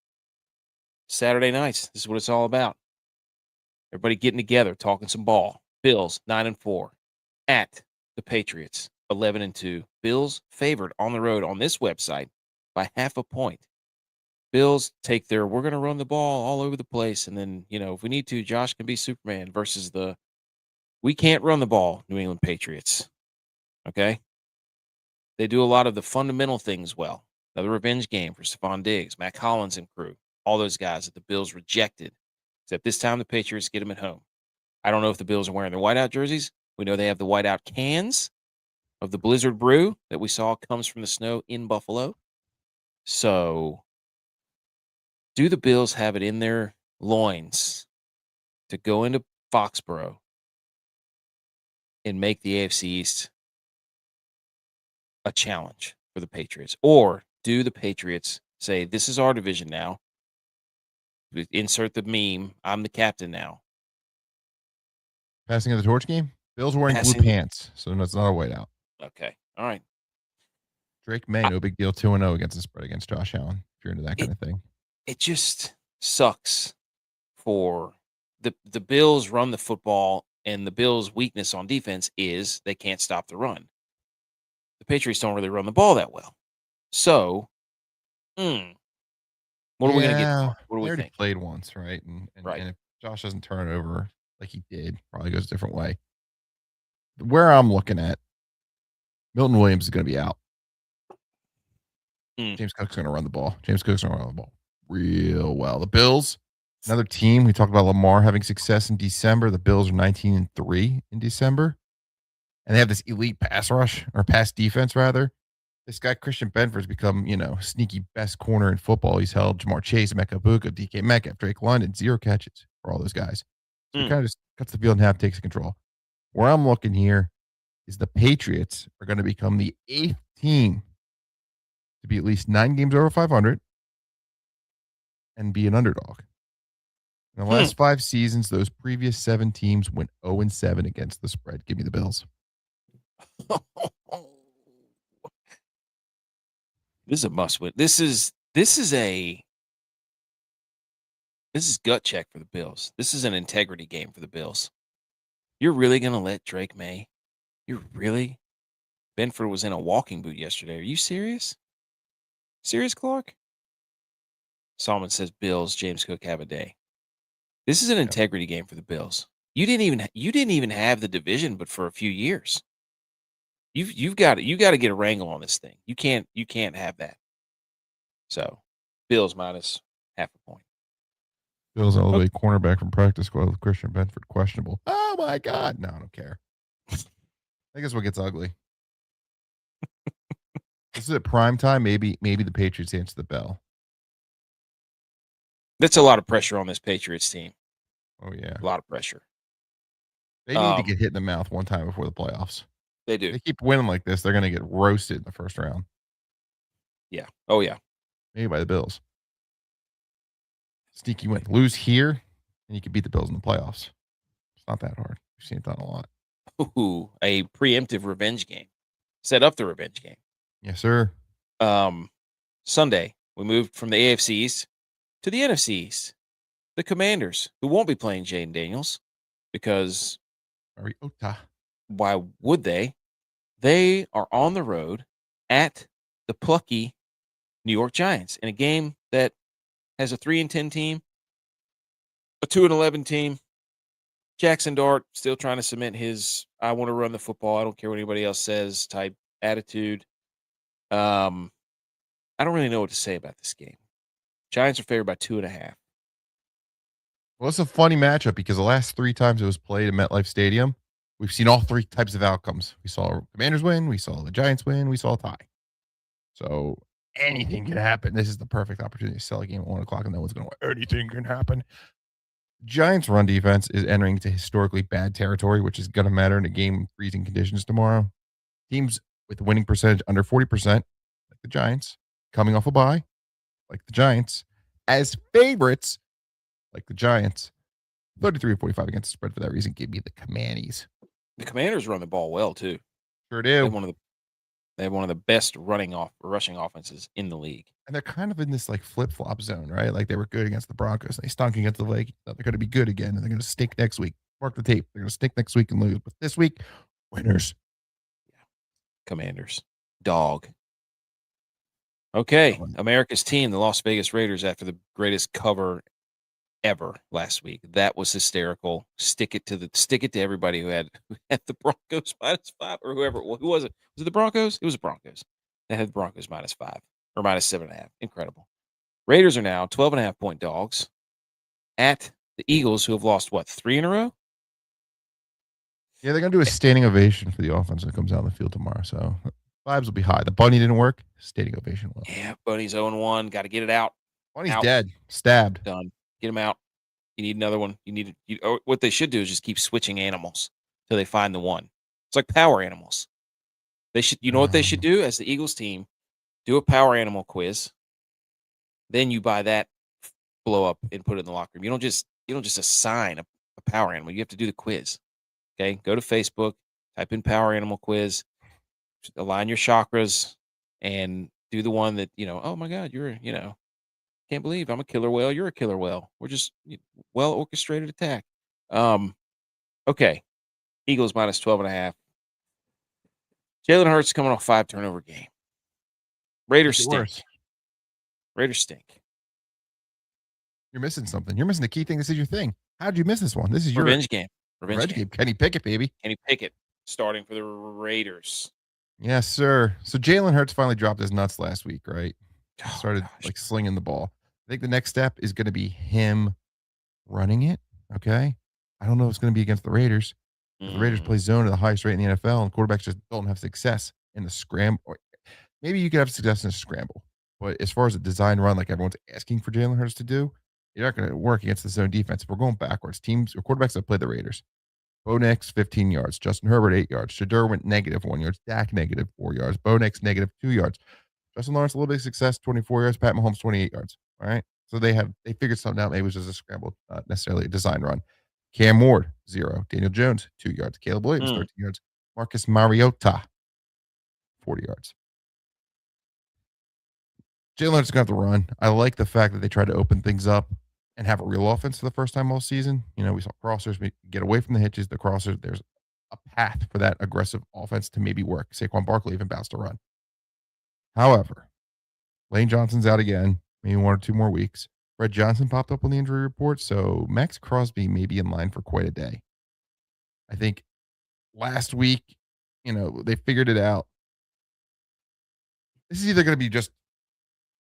Saturday nights. This is what it's all about. Everybody getting together, talking some ball. Bills 9-4 at the Patriots 11-2. Bills favored on the road on this website by 0.5 point. Bills take their we're going to run the ball all over the place, and then if we need to, Josh can be Superman versus the we can't run the ball New England Patriots. Okay, they do a lot of the fundamental things well. Another revenge game for Stephon Diggs, Matt Collins, and crew. All those guys that the Bills rejected. Except this time the Patriots get them at home. I don't know if the Bills are wearing their whiteout jerseys. We know they have the whiteout cans of the Blizzard Brew that we saw comes from the snow in Buffalo. So, do the Bills have it in their loins to go into Foxborough and make the AFC East a challenge for the Patriots? Or do the Patriots say, this is our division now? Insert the meme, I'm the captain now. Passing of the torch game? Bills wearing blue pants, so that's not a whiteout. Okay. All right. Drake May, no big deal. 2-0 against the spread against Josh Allen, if you're into that kind of thing. It just sucks for the Bills run the football, and the Bills' weakness on defense is they can't stop the run. The Patriots don't really run the ball that well. So, what are we going to get tomorrow? What do we think? Played once, right? And if Josh doesn't turn it over like he did, probably goes a different way. Where I'm looking at, Milton Williams is going to be out. James Cook's going to run the ball. James Cook's going to run the ball real well. The Bills, another team. We talked about Lamar having success in December. The Bills are 19-3 in December. And they have this elite pass rush, or pass defense, rather. This guy, Christian Benford's become, sneaky best corner in football. He's held Jamar Chase, Mecca Buka, DK Metcalf, Drake London, 0 catches for all those guys. So he kind of just cuts the field in half, takes control. Where I'm looking here is the Patriots are going to become the 8th team to be at least 9 games over 500 and be an underdog. In the last 5 seasons, those previous 7 teams went 0-7 against the spread. Give me the Bills. This is a must-win. This is gut check for the Bills. This is an integrity game for the Bills. You're really going to let Drake May? Benford was in a walking boot yesterday. Are you serious? Serious, Clark? Solomon says Bills, James Cook have a day. This is an integrity game for the Bills. You didn't even have the division, but for a few years. You've got to get a wrangle on this thing. You can't have that. So, Bills minus 0.5 point. Bills elevate cornerback from practice squad with Christian Benford questionable. Oh my God! No, I don't care. I guess what gets ugly. This is at prime time. Maybe the Patriots answer the bell. That's a lot of pressure on this Patriots team. Oh yeah, a lot of pressure. They need to get hit in the mouth one time before the playoffs. They do. They keep winning like this, they're going to get roasted in the first round. Yeah. Oh yeah. Maybe by the Bills. Sneaky win. Lose here, and you can beat the Bills in the playoffs. It's not that hard. We've seen it done a lot. Ooh, a preemptive revenge game. Set up the revenge game. Yes, sir. Sunday, we moved from the AFC East to the NFC East. The Commanders, who won't be playing Jaden Daniels, because why would they? They are on the road at the plucky New York Giants in a game that has a 3-10 team, a 2-11 team. Jackson Dart still trying to cement his I want to run the football, I don't care what anybody else says type attitude. I don't really know what to say about this game. Giants are favored by 2.5. Well, it's a funny matchup because the last 3 times it was played at MetLife Stadium, We've seen all three types of outcomes. We saw Commanders win. We saw the Giants win. We saw a tie. So anything can happen. This is the perfect opportunity to sell a game at 1 o'clock, and no one's going to win. Anything can happen. Giants' run defense is entering into historically bad territory, which is going to matter in a game with freezing conditions tomorrow. Teams with winning percentage under 40%, like the Giants, coming off a bye, like the Giants, as favorites, like the Giants, 33-45 against the spread for that reason. Give me the Commanders. The Commanders run the ball well too. Sure They do. have one of the best rushing offenses in the league. And they're kind of in this like flip-flop zone, right? Like they were good against the Broncos. And they stunk against the Vikings. They're going to be good again, and they're going to stink next week. Mark the tape. They're going to stink next week and lose. But this week, winners. Commanders. Dog. Okay. America's team, the Las Vegas Raiders, after the greatest cover ever last week. That was hysterical. Stick it to everybody who had the Broncos -5 or whoever. Who was it? Was it the Broncos? It was the Broncos. They had the Broncos -5 or -7.5. Incredible. Raiders are now 12.5 point dogs at the Eagles, who have lost 3 in a row? Yeah, they're going to do a standing ovation for the offense that comes out on the field tomorrow. So vibes will be high. The bunny didn't work. Standing ovation will. Yeah, Bunny's 0-1. Got to get it out. Bunny's dead. Stabbed. Done. Get him out. You need another one. What they should do is just keep switching animals till they find the one. It's like power animals. They should. You know what they should do as the Eagles team? Do a power animal quiz. Then you buy that blow up and put it in the locker room. You don't just assign a power animal. You have to do the quiz. Okay, go to Facebook, type in power animal quiz, align your chakras, and do the one that oh my God, can't believe I'm a killer whale. You're a killer whale. We're just well orchestrated attack. Okay. Eagles -12.5. Jalen Hurts coming off 5 turnover game. Raiders stink. Raiders stink. You're missing something. You're missing the key thing. This is your thing. How'd you miss this one? This is your revenge game. Revenge game. Kenny Pickett, baby. Kenny Pickett starting for the Raiders. Yes, sir. So Jalen Hurts finally dropped his nuts last week, right? Started slinging the ball. I think the next step is going to be him running it. Okay. I don't know if it's going to be against the Raiders. The Raiders play zone at the highest rate in the NFL, and quarterbacks just don't have success in the scramble. Maybe you could have success in a scramble, but as far as a design run, like everyone's asking for Jalen Hurts to do, you're not going to work against the zone defense. We're going backwards. Teams or quarterbacks that play the Raiders. Bo Nix, 15 yards. Justin Herbert, 8 yards. Shedeur went -1 yard. Dak, -4 yards. Bo Nix, -2 yards. Justin Lawrence, a little bit of success, 24 yards. Pat Mahomes, 28 yards. All right. So they figured something out. Maybe it was just a scramble, not necessarily a design run. Cam Ward, 0. Daniel Jones, 2 yards. Caleb Williams, 13 yards. Marcus Mariota, 40 yards. Jalen Hurts is going to have to run. I like the fact that they tried to open things up and have a real offense for the first time all season. We saw crossers. We get away from the hitches, the crossers. There's a path for that aggressive offense to maybe work. Saquon Barkley even bounced a run. However, Lane Johnson's out again, maybe 1 or 2 more weeks. Fred Johnson popped up on the injury report, so Max Crosby may be in line for quite a day. I think last week, they figured it out. This is either going to be just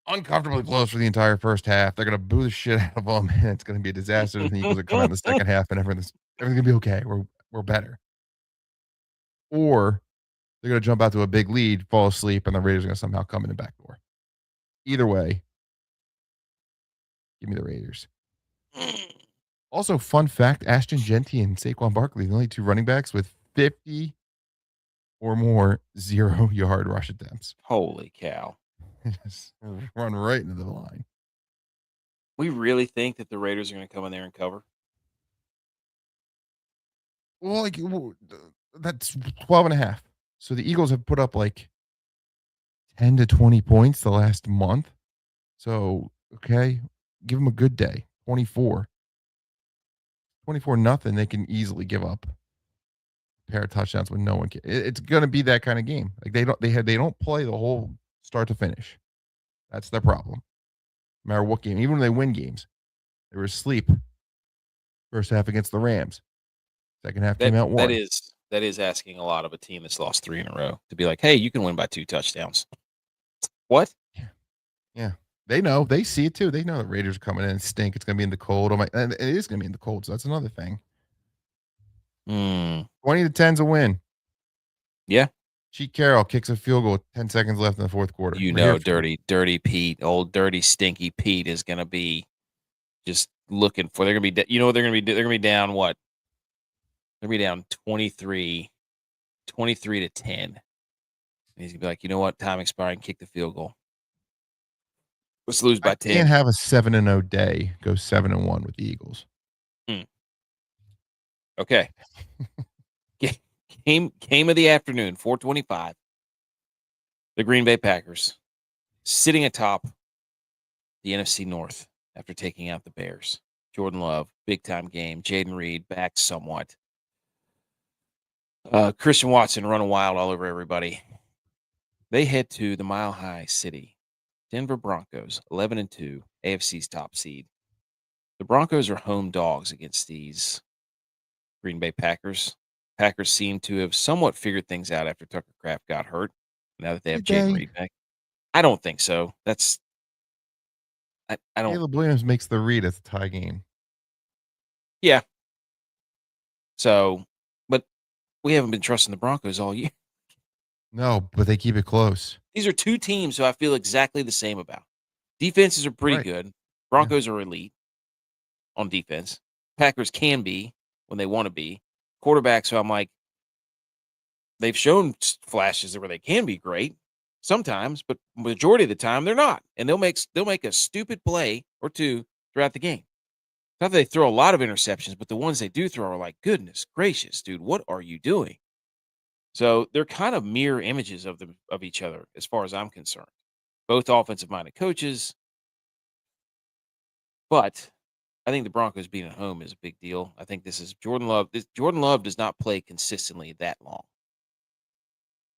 uncomfortably close for the entire first half. They're going to boo the shit out of them, and it's going to be a disaster. The Eagles are coming out in the second half, and everything's going to be okay. We're better. Or they're going to jump out to a big lead, fall asleep, and the Raiders are going to somehow come in the back door. Either way, give me the Raiders. Also, fun fact, Ashton Genty and Saquon Barkley, the only 2 running backs with 50 or more 0-yard rush attempts. Holy cow. Just run right into the line. We really think that the Raiders are going to come in there and cover? Well, that's 12.5. So the Eagles have put up 10 to 20 points the last month. So, okay, give them a good day. 24 nothing. They can easily give up a pair of touchdowns when no one can. It's going to be that kind of game. They don't play the whole start to finish. That's their problem. No matter what game, even when they win games, they were asleep. First half against the Rams. Second half came out 1. That is asking a lot of a team that's lost 3 in a row to be like, hey, you can win by 2 touchdowns. What? Yeah. They know. They see it too. They know the Raiders are coming in and stink. It's going to be in the cold. And it is going to be in the cold. So that's another thing. Mm. 20-10's a win. Yeah. Cheat Carroll kicks a field goal with 10 seconds left in the fourth quarter. You We're here know, for dirty Pete, old dirty stinky Pete is going to be just looking for. They're going to be. You know what they're going to be? They're going to be down what? They're going to be down 23 to 10. And he's going to be like, you know what? Time expiring. Kick the field goal. Let's lose by I 10. can't have a 7-0 day go 7-1 with the Eagles. Okay. Game of the afternoon, 4:25. The Green Bay Packers sitting atop the NFC North after taking out the Bears. Jordan Love, big time game. Jaden Reed back somewhat. Christian Watson running wild all over everybody. They head to the Mile High City, Denver Broncos, 11-2, AFC's top seed. The Broncos are home dogs against these Green Bay Packers. Packers seem to have somewhat figured things out after Tucker Kraft got hurt. Now that they have Jaden Reed back, I don't think so. I don't. Caleb Williams makes the read at the tie game. Yeah. So, but we haven't been trusting the Broncos all year. No, but they keep it close. These are two teams who I feel exactly the same about. Defenses are pretty good. Broncos are elite on defense. Packers can be when they want to be. Quarterbacks who I'm like, they've shown flashes where they can be great sometimes, but majority of the time they're not. And they'll make a stupid play or two throughout the game. Not that they throw a lot of interceptions, but the ones they do throw are like, goodness gracious, dude, what are you doing? So they're kind of mirror images of each other, as far as I'm concerned. Both offensive-minded coaches, but I think the Broncos being at home is a big deal. I think this is Jordan Love. Jordan Love does not play consistently that long.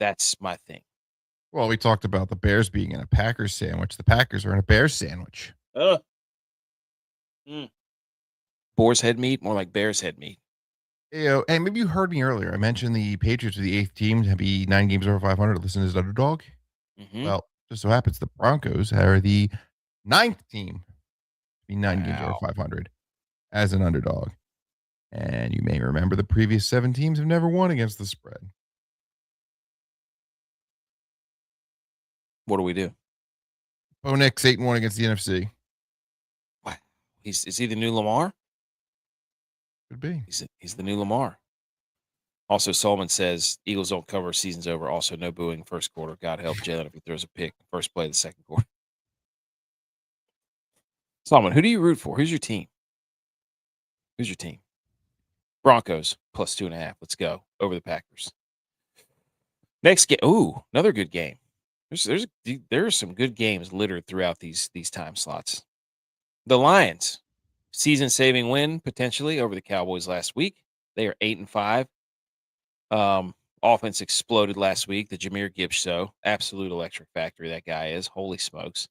That's my thing. Well, we talked about the Bears being in a Packers sandwich. The Packers are in a Bears sandwich. Boar's head meat, more like Bear's head meat. And maybe you heard me earlier. I mentioned the Patriots are the 8th team to be 9 games over 500. Listen as an underdog. Mm-hmm. Well, just so happens the Broncos are the 9th team to be 9 games over 500 as an underdog. And you may remember the previous 7 teams have never won against the spread. What do we do? Bo Nix 8-1 against the NFC. Wow. Is he the new Lamar? Could be. He's the new Lamar. Also, Solomon says Eagles don't cover, season's over. Also, no booing first quarter. God help Jalen if he throws a pick first play of the second quarter. Solomon, who do you root for? Who's your team? Broncos plus 2.5. Let's go over the Packers. Next game. Ooh, another good game. There are some good games littered throughout these time slots. The Lions, season-saving win potentially over the Cowboys last week. They are 8-5. Offense exploded last week. The Jahmyr Gibbs show, absolute electric factory that guy is. Holy smokes!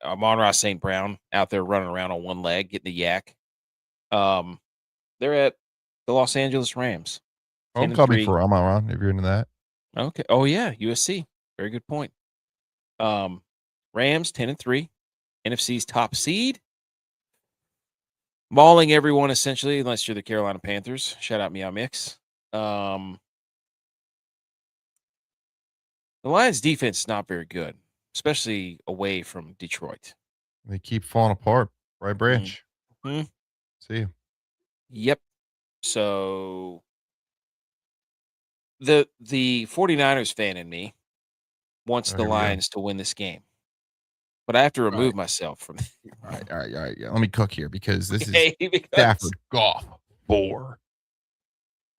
Amon-Ra St. Brown out there running around on one leg, getting the yak. They're at the Los Angeles Rams. Homecoming for Amon-Ra, if you're into that. Okay. Oh yeah, USC. Very good point. Rams 10-3, NFC's top seed. Mauling everyone essentially, unless you're the Carolina Panthers. Shout out Meow Mix. The Lions defense is not very good, especially away from Detroit. They keep falling apart. Right branch. Mm-hmm. See you. Yep. So the 49ers fan in me wants the Lions to win this game. But I have to remove myself from All right. Yeah. Let me cook here because this is Stafford Goff 4.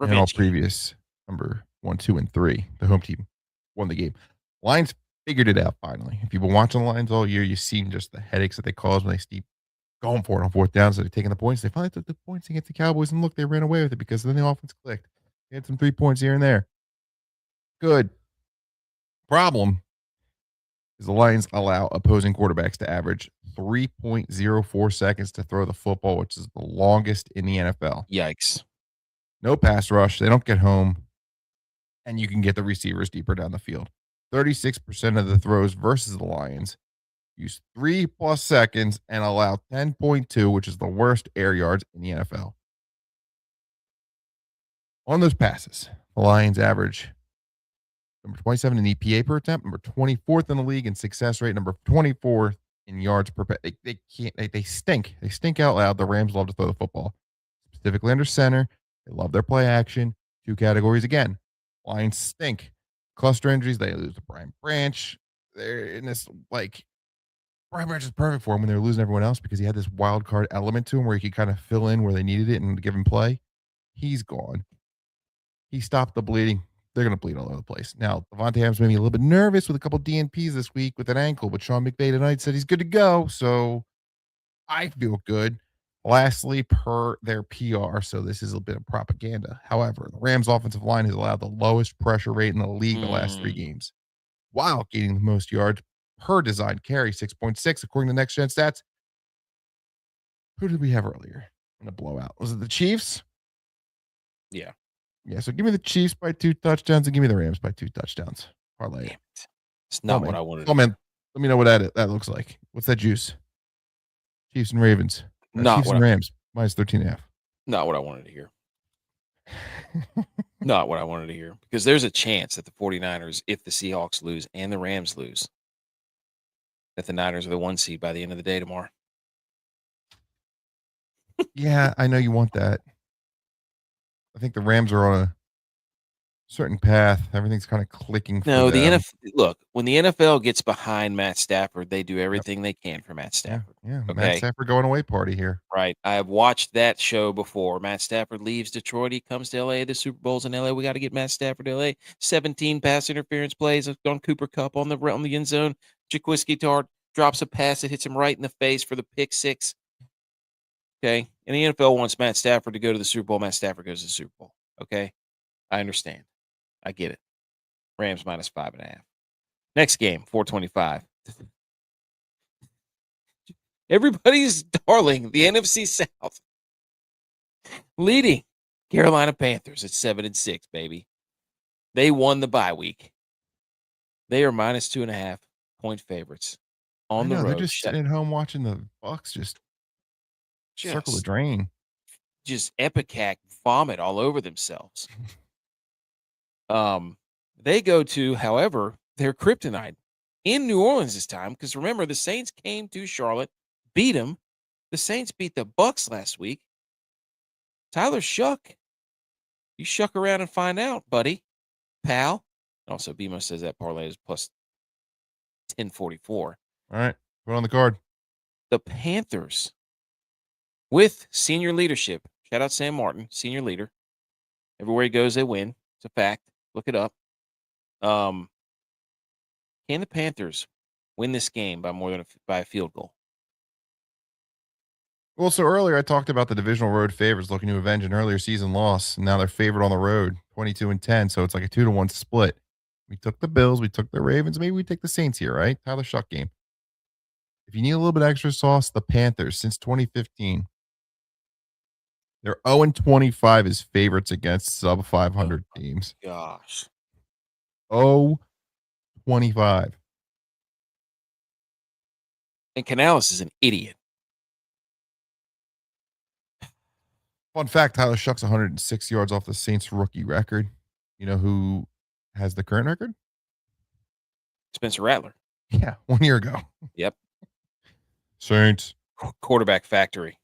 And all previous number 1, 2, and 3. The home team won the game. Lions figured it out finally. If you've been watching the Lions all year, you've seen just the headaches that they cause when they keep going for it on 4th down. So they're taking the points. They finally took the points against the Cowboys, and look, they ran away with it because then the offense clicked. They had some 3 points here and there. Good. Problem is the Lions allow opposing quarterbacks to average 3.04 seconds to throw the football, which is the longest in the NFL. Yikes. No pass rush. They don't get home. And you can get the receivers deeper down the field. 36% of the throws versus the Lions use 3+ seconds and allow 10.2, which is the worst air yards in the NFL. On those passes, the Lions average number 27 in EPA per attempt, number 24th in the league in success rate, number 24th in yards per. They can't. They stink. They stink out loud. The Rams love to throw the football, specifically under center. They love their play action. Two categories again. Lions stink. Cluster injuries. They lose to Brian Branch. They're in this Brian Branch is perfect for him when they're losing everyone else because he had this wild card element to him where he could kind of fill in where they needed it and give him play. He's gone. He stopped the bleeding. They're going to bleed all over the place. Now, Devontae Adams made me a little bit nervous with a couple DNPs this week with an ankle, but Sean McVay tonight said he's good to go. So I feel good. Lastly, per their PR, so this is a bit of propaganda. However, the Rams offensive line has allowed the lowest pressure rate in the league the last 3 games, while gaining the most yards per design carry, 6.6, according to Next Gen Stats. Who did we have earlier in the blowout? Was it the Chiefs? Yeah. Yeah, so give me the Chiefs by 2 touchdowns and give me the Rams by 2 touchdowns. Parlay it. It's not what I wanted. Oh, man. Let me know what that looks like. What's that juice? Chiefs and Ravens. Chiefs and Rams. Minus 13.5. Not what I wanted to hear. Not what I wanted to hear. Because there's a chance that the 49ers, if the Seahawks lose and the Rams lose, that the Niners are the 1 seed by the end of the day tomorrow. Yeah, I know you want that. I think the Rams are on a certain path. Everything's kind of clicking for No, them. Look, when the NFL gets behind Matt Stafford, they do everything they can for Matt Stafford. Yeah. Okay? Matt Stafford going away party here. Right. I have watched that show before. Matt Stafford leaves Detroit. He comes to LA. The Super Bowl's in LA. We got to get Matt Stafford to LA. 17 pass interference plays on Cooper Kupp on the end zone. Jaquiski Tart drops a pass that hits him right in the face for the pick 6. Okay. And the NFL wants Matt Stafford to go to the Super Bowl. Matt Stafford goes to the Super Bowl. Okay. I understand. I get it. Rams minus 5.5. Next game, 425. Everybody's darling, the NFC South. Leading Carolina Panthers at 7-6, baby. They won the bye week. They are minus 2.5 point favorites on the road. They're just sitting at home watching the Bucs just circle the drain. Just epicac vomit all over themselves. They go to, however, their kryptonite in New Orleans this time, because remember, the Saints came to Charlotte, beat them. The Saints beat the Bucs last week. Tyler Shuck. You shuck around and find out, buddy. Pal. Also, BMO says that parlay is plus 1044. All right. Put on the card. The Panthers with senior leadership. Shout out Sam Martin, senior leader. Everywhere he goes, they win. It's a fact. Look it up. Can the Panthers win this game by a field goal? Well, so earlier I talked about the divisional road favorites looking to avenge an earlier season loss. And now they're favored on the road, 22-10. So it's like a 2-1 split. We took the Bills, we took the Ravens, maybe we take the Saints here, right? Tyler Shuck game. If you need a little bit extra sauce, the Panthers since 2015, they're 0-25 as favorites against sub 500 teams. Gosh. 0-25. And Canales is an idiot. Fun fact, Tyler Shuck's 106 yards off the Saints rookie record. You know who has the current record? Spencer Rattler. Yeah, 1 year ago. Yep. Saints. Quarterback factory.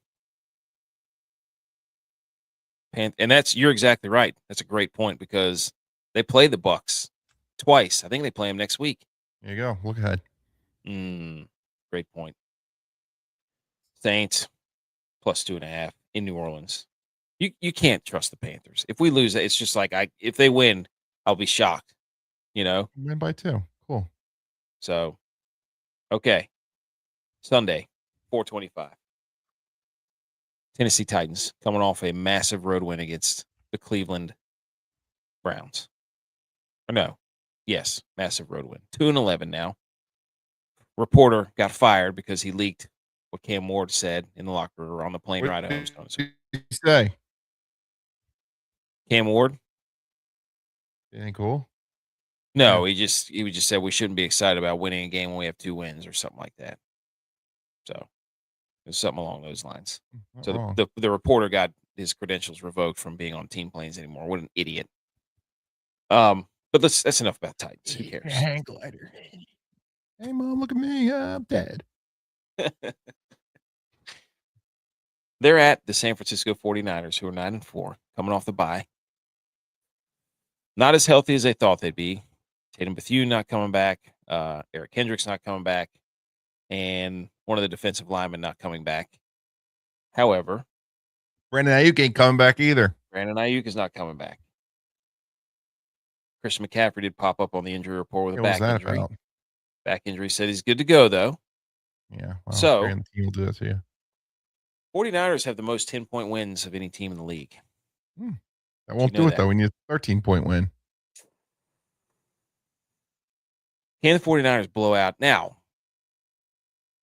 And you're exactly right. That's a great point because they play the Bucs twice. I think they play them next week. There you go. Look ahead. Great point. Saints plus 2.5 in New Orleans. You can't trust the Panthers. If we lose, it's just like if they win, I'll be shocked. Win by 2. Cool. So, okay. Sunday, 425. Tennessee Titans coming off a massive road win against the Cleveland Browns. Massive road win. 2-11 now. Reporter got fired because he leaked what Cam Ward said in the locker room or on the plane ride home. What did he say? Cam Ward? Anything cool? No, he just said we shouldn't be excited about winning a game when we have 2 wins or something like that. So it was something along those lines. Not so wrong. the reporter got his credentials revoked from being on team planes anymore. What an idiot. But that's enough about Titans. Who cares? Hang glider. Hey, Mom, look at me. I'm dead. They're at the San Francisco 49ers, who are 9-4, coming off the bye. Not as healthy as they thought they'd be. Tatum Bethune not coming back. Eric Hendricks not coming back. And one of the defensive linemen not coming back. However, Brandon Ayuk ain't coming back either. Brandon Ayuk is not coming back. Christian McCaffrey did pop up on the injury report with a back injury. About? Back injury said he's good to go, though. Yeah. Well, so, the team will do that to you. 49ers have the most 10-point wins of any team in the league. That won't do it, though. We need a 13-point win. Can the 49ers blow out? Now,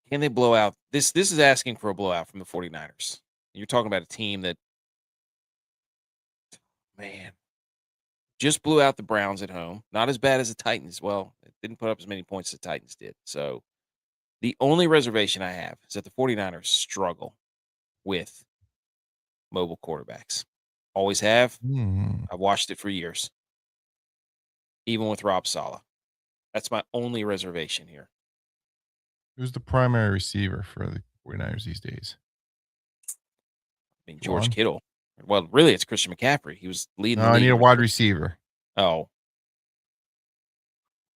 can they blow out? This is asking for a blowout from the 49ers. You're talking about a team that, man, just blew out the Browns at home. Not as bad as the Titans. Well, it didn't put up as many points as the Titans did. So the only reservation I have is that the 49ers struggle with mobile quarterbacks. Always have. I've watched it for years. Even with Rob Saleh. That's my only reservation here. Who's the primary receiver for the 49ers these days? I mean, George Kittle. Well, really, it's Christian McCaffrey. He was leading. No, I need a wide receiver. Oh.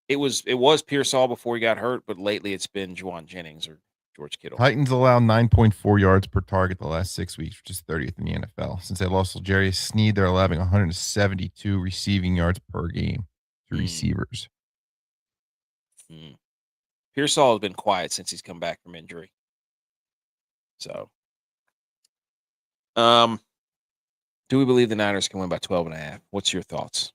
It was Pearsall before he got hurt, but lately it's been Juwan Jennings or George Kittle. Titans allow 9.4 yards per target the last 6 weeks, which is 30th in the NFL. Since they lost L'Jarius Sneed, they're allowing 172 receiving yards per game to receivers. Pearsall has been quiet since he's come back from injury. So, do we believe the Niners can win by 12.5? What's your thoughts?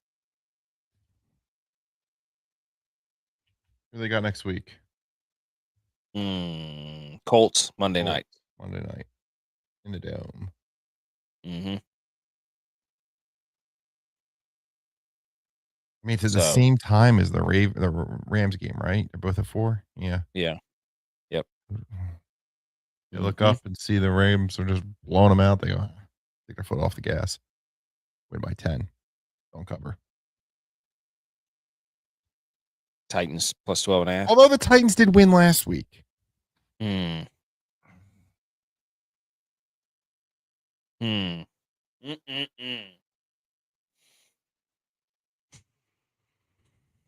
Who they got next week? Colts, Monday night. Monday night in the Dome. Mm-hmm. I mean, it's at the same time as the Rams game, right? They're both at 4. Yeah. Yeah. Yep. You look up and see the Rams are just blowing them out. They go, take their foot off the gas. Win by 10. Don't cover. Titans plus 12.5. Although the Titans did win last week.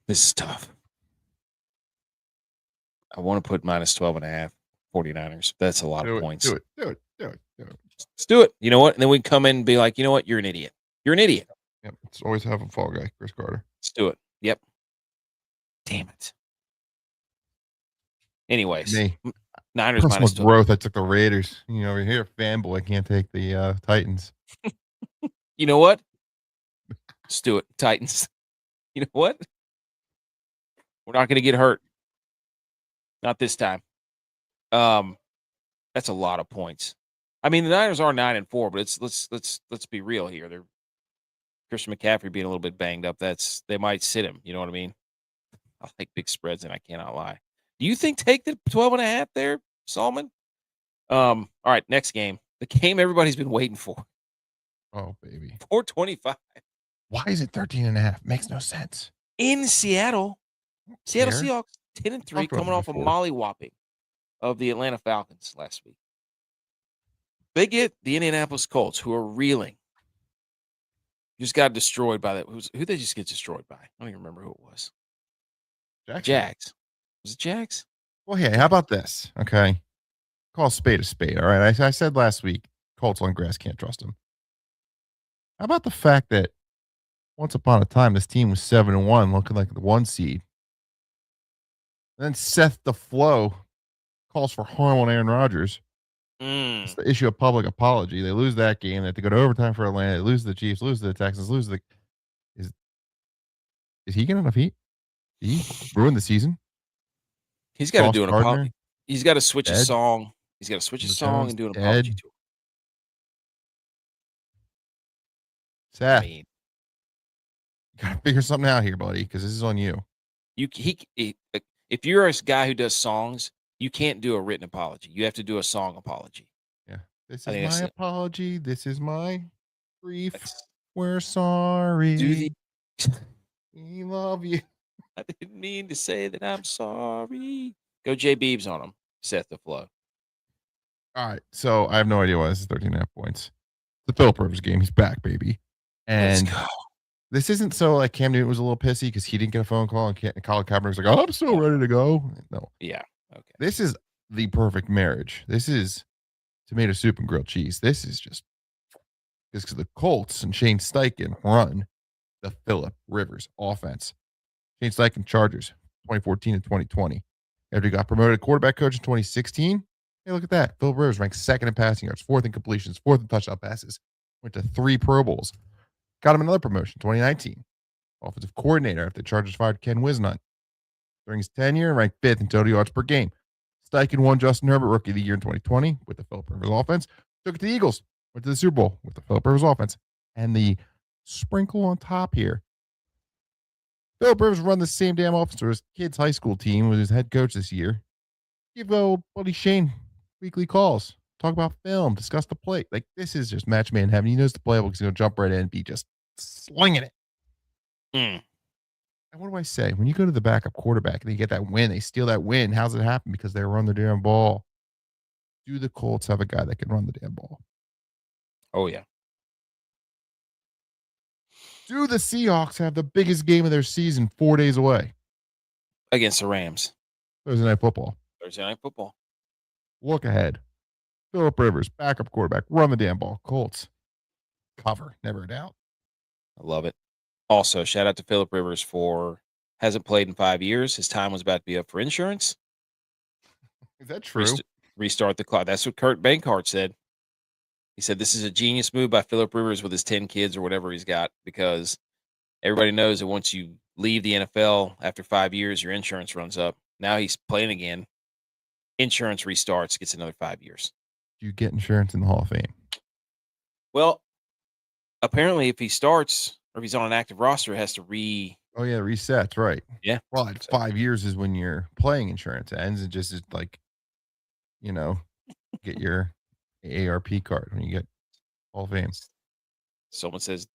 This is tough. I want to put minus 12.5 49ers. That's a lot of points. Do it. Let's do it. You know what? And then we come in and be like, you know what? You're an idiot. You're an idiot. Yep. Let's always have a fall guy, Chris Carter. Let's do it. Yep. Damn it. Anyways, Niners minus 12. Growth. I took the Raiders. You know, over here, fanboy can't take the Titans. You know what? Let's do it. Titans. You know what? We're not going to get hurt. Not this time. That's a lot of points. I mean, the Niners are 9-4, but let's be real here. They're Christian McCaffrey being a little bit banged up. They might sit him. You know what I mean? I like big spreads, and I cannot lie. Do you think take the 12.5 there, Salman? All right, next game. The game everybody's been waiting for. Oh, baby. 425. Why is it 13.5? Makes no sense. In Seattle. Seattle Seahawks 10-3, coming off a mollywhopping of the Atlanta Falcons last week. They get the Indianapolis Colts, who are reeling. Just got destroyed by that. Who they just get destroyed by? I don't even remember who it was. Jags. Was it Jags? Well, hey, how about this? Okay. Call a spade, all right? I said last week, Colts on grass, can't trust them. How about the fact that once upon a time, this team was 7-1, looking like the 1 seed. And then Seth DeFlo calls for harm on Aaron Rodgers. It's the issue of public apology. They lose that game. They have to go to overtime for Atlanta. They lose to the Chiefs, lose to the Texans, lose to the. Is he getting enough heat? Did he ruin the season? He's got to do an apology. He's got to switch a song. He's got to switch a song and do an apology to him. Seth, you got to figure something out here, buddy, because this is on you. If you're a guy who does songs, you can't do a written apology. You have to do a song apology. Yeah. This I is think my that's it. apology. This is my grief. That's We're do the. sorry. We love you. I didn't mean to say that I'm sorry. Go J Beebs on him. Set the flow. All right. So I have no idea why this is 13.5 points. The Philip Rivers game. He's back, baby. Let's And go. this isn't so like Cam Newton was a little pissy because he didn't get a phone call and Colin Kaepernick was like, oh, I'm still ready to go. No, Yeah. Okay. this is the perfect marriage. This is tomato soup and grilled cheese. This is just because the Colts and Shane Steichen run the Philip Rivers offense. Shane Steichen Chargers 2014 and 2020. After he got promoted quarterback coach in 2016, hey, look at that. Philip Rivers ranked second in passing yards, fourth in completions, fourth in touchdown passes. Went to 3 Pro Bowls. Got him another promotion, 2019. Offensive coordinator after the Chargers fired Ken Wisnut. During his tenure, ranked 5th in total yards per game. Steichen won Justin Herbert Rookie of the Year in 2020 with the Philip Rivers offense. Took it to the Eagles. Went to the Super Bowl with the Philip Rivers offense. And the sprinkle on top here, Philip Rivers run the same damn offense for his kid's high school team with his head coach this year. Give old buddy Shane weekly calls. Talk about film. Discuss the play. Like, this is just match made in heaven. He knows the playbook. He's going to jump right in and be just slinging it. Mm. And what do I say? When you go to the backup quarterback and they get that win, they steal that win. How's it happen? Because they run the damn ball. Do the Colts have a guy that can run the damn ball? Oh, yeah. Do the Seahawks have the biggest game of their season 4 days away? Against the Rams. Thursday Night Football. Thursday Night Football. Look ahead. Philip Rivers, backup quarterback, run the damn ball. Colts cover, never a doubt. I love it. Also, shout out to Philip Rivers for hasn't played in 5 years. His time was about to be up for insurance. Is that true? Restart the clock. That's what Kurt Benkert said. He said this is a genius move by Philip Rivers with his 10 kids or whatever he's got, because everybody knows that once you leave the NFL after 5 years, your insurance runs up. Now he's playing again. Insurance restarts, gets another 5 years. Do you get insurance in the Hall of Fame? Well, apparently if he starts or if he's on an active roster, it has to Oh, yeah, resets, right. Yeah. Well, it's 5 years is when your playing insurance ends. It just is like, get your AARP card when you get Hall of Fame. Someone says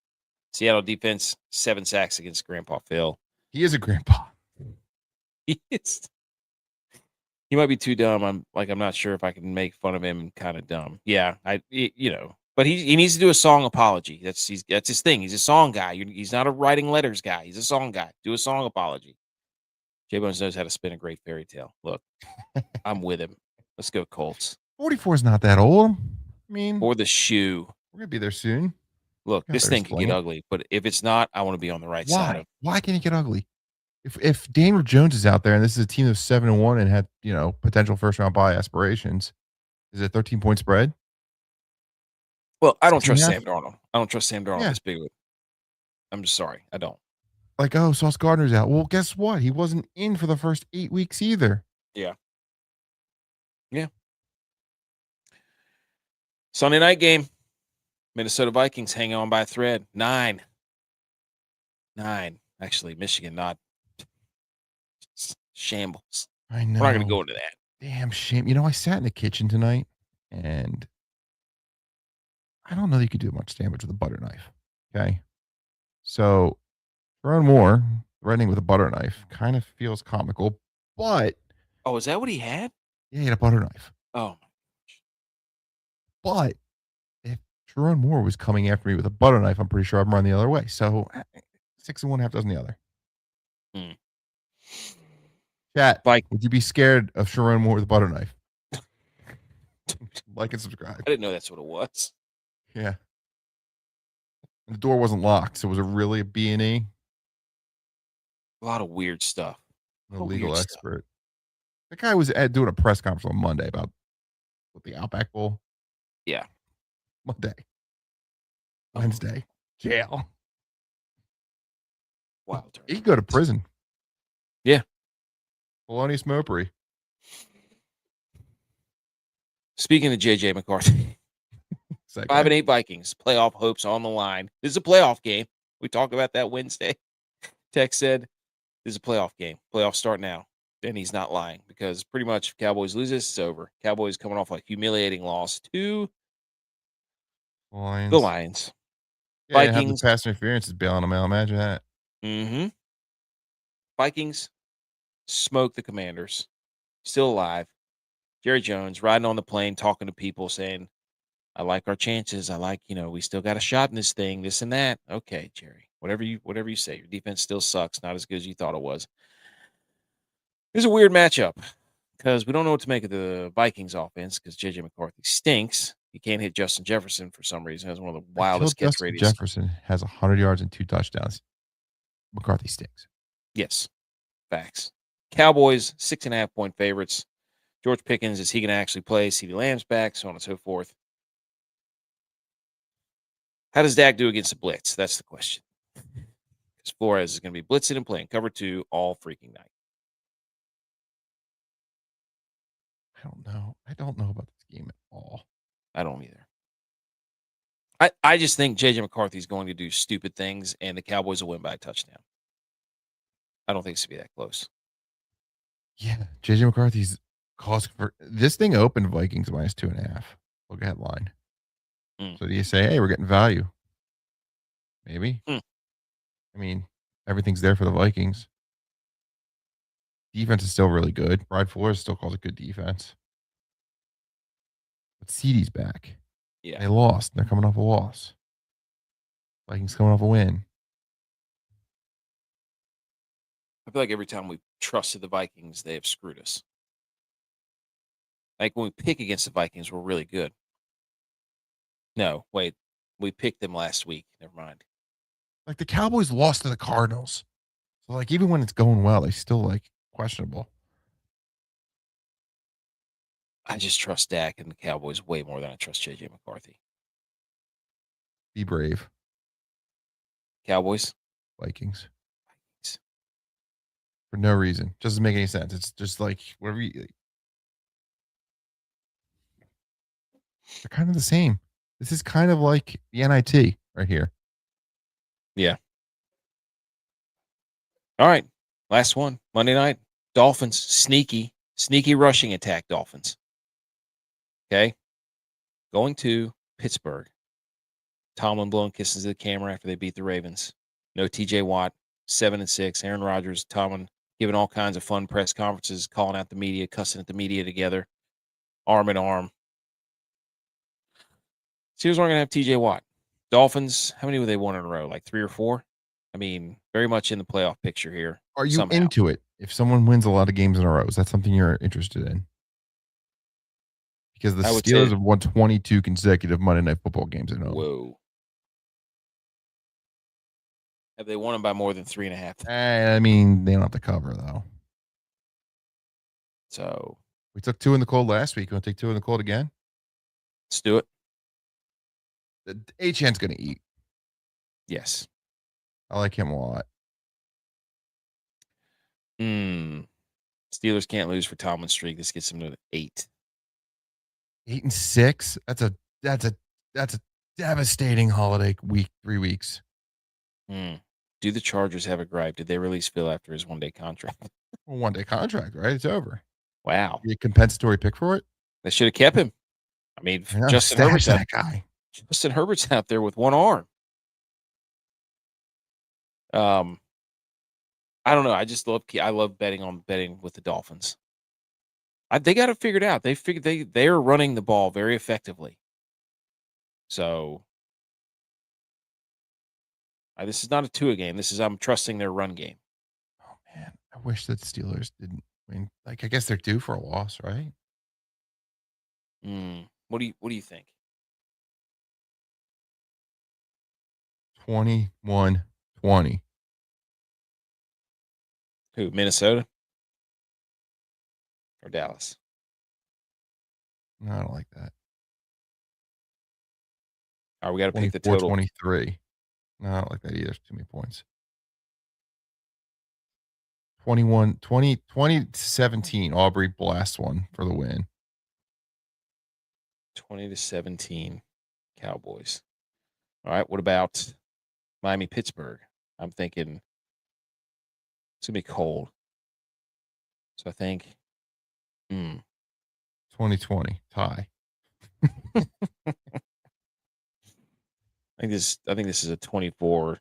Seattle defense, 7 sacks against Grandpa Phil. He is a grandpa. He is. He might be too dumb. I'm not sure if I can make fun of him. Kind of dumb. Yeah, but he needs to do a song apology. That's his thing. He's a song guy. He's not a writing letters guy. He's a song guy. Do a song apology. JBonez knows how to spin a great fairy tale. Look, I'm with him. Let's go Colts. 44 is not that old. I mean, Or the shoe. we're gonna be there soon. Look, this thing can get ugly, but if it's not, I want to be on the right side of it. Why can it get ugly? If Daniel Jones is out there and this is a team of 7-1 and had potential first round bye aspirations, is it a 13-point spread? Well, I don't trust Sam Darnold. I don't trust Sam Darnold this big. I'm just sorry, I don't. Like, oh, Sauce Gardner's out. Well, guess what? He wasn't in for the first 8 weeks either. Yeah. Yeah. Sunday night game. Minnesota Vikings hanging on by a thread. 9. Actually, Michigan not. Shambles. I know. We're not going to go into that. Damn shame. I sat in the kitchen tonight, and I don't know that you could do much damage with a butter knife. Okay. So, Ron Moore threatening with a butter knife kind of feels comical, but. Oh, is that what he had? Yeah, he had a butter knife. Oh, my gosh. But if Sharon Moore was coming after me with a butter knife, I'm pretty sure I'd run the other way. So 6 and 1, half dozen the other. Chat, would you be scared of Sharon Moore with a butter knife? Like and subscribe. I didn't know that's what it was. Yeah. And the door wasn't locked, so was it really a B&E? A lot of weird stuff. A legal expert. That guy was doing a press conference on Monday about the Outback Bowl. Yeah. Monday. Wednesday. Jail. Wow. He could go to prison. Yeah. Polonius Mopery. Speaking of JJ McCarthy, 5-8 Vikings, playoff hopes on the line. This is a playoff game. We talked about that Wednesday. Tex said, this is a playoff game. Playoffs start now. And he's not lying, because pretty much if Cowboys lose this, it's over. Cowboys coming off a humiliating loss to Lions. The Lions. Yeah, have the Vikings. pass interference is bailing them out. Imagine that. Mm-hmm. Vikings smoke the Commanders. Still alive. Jerry Jones riding on the plane, talking to people, saying, I like our chances. I like, we still got a shot in this thing, this and that. Okay, Jerry. Whatever you say. Your defense still sucks. Not as good as you thought it was. It's a weird matchup because we don't know what to make of the Vikings offense because JJ McCarthy stinks. He can't hit Justin Jefferson for some reason. Has one of the Until wildest catch Justin radius. Jefferson has 100 yards and 2 touchdowns, McCarthy stinks. Yes, facts. Cowboys 6.5-point favorites. George Pickens, is he going to actually play? CeeDee Lamb's back, so on and so forth. How does Dak do against the blitz? That's the question. Because Flores is going to be blitzing and playing cover 2 all freaking night. I don't know about this game at all. I don't either. I just think JJ McCarthy is going to do stupid things, and the Cowboys will win by a touchdown. I don't think it's going to be that close. Yeah, JJ McCarthy's cost for this thing opened Vikings minus 2.5. Look at line. So do you say, hey, we're getting value? Maybe. I mean, everything's there for the Vikings. Defense is still really good. Brian Flores still calls it good defense. But CeeDee's back. Yeah. They lost. They're coming off a loss. Vikings coming off a win. I feel like every time we trusted the Vikings, they have screwed us. Like when we pick against the Vikings, we're really good. No, wait. We picked them last week. Never mind. Like the Cowboys lost to the Cardinals. So like even when it's going well, they still like questionable. I just trust Dak and the Cowboys way more than I trust JJ McCarthy. Be brave. Cowboys? Vikings. For no reason. Doesn't make any sense. It's just like whatever you. They're kind of the same. This is kind of like the NIT right here. Yeah. All right. Last one. Monday night. Dolphins. Sneaky rushing attack, Dolphins. Okay. Going to Pittsburgh. Tomlin blowing kisses to the camera after they beat the Ravens. No TJ Watt. 7-6. Aaron Rodgers. Tomlin giving all kinds of fun press conferences, calling out the media, cussing at the media together. Arm in arm. Steelers aren't going to have TJ Watt. Dolphins, how many have they won in a row? Like 3 or 4? I mean, very much in the playoff picture here. Are you somehow. into it? If someone wins a lot of games in a row, is that something you're interested in? Because the Steelers have won 22 consecutive Monday Night Football games in a row. Whoa. Have they won them by more than 3.5? I mean, they don't have to cover, though. So. We took 2 in the cold last week. You want to take 2 in the cold again? Let's do it. The H-N's going to eat. Yes. I like him a lot. Steelers can't lose for Tomlin's streak. This gets them to 8. 8-6. That's a devastating holiday week. 3 weeks. Do the Chargers have a gripe? Did they release Phil after his one-day contract? Well, one-day contract, right? It's over. Wow. You a compensatory pick for it? They should have kept him. I mean, Justin Herbert's that guy. Justin Herbert's out there with one arm. I don't know. I love betting with the Dolphins. They got it figured out. They are running the ball very effectively. So this is not a Tua game. I'm trusting their run game. Oh man, I wish that Steelers didn't win. Like I guess they're due for a loss, right? What do you think? 21-20. Who, Minnesota or Dallas? No, I don't like that. All right, we got to pick the total. 23. No, I don't like that either. Too many points. 20-17. Aubrey blasts one for the win. 20-17 Cowboys. All right, what about Miami, Pittsburgh? I'm thinking it's going to be cold. So I think 20-20 tie. I think this is a 24-21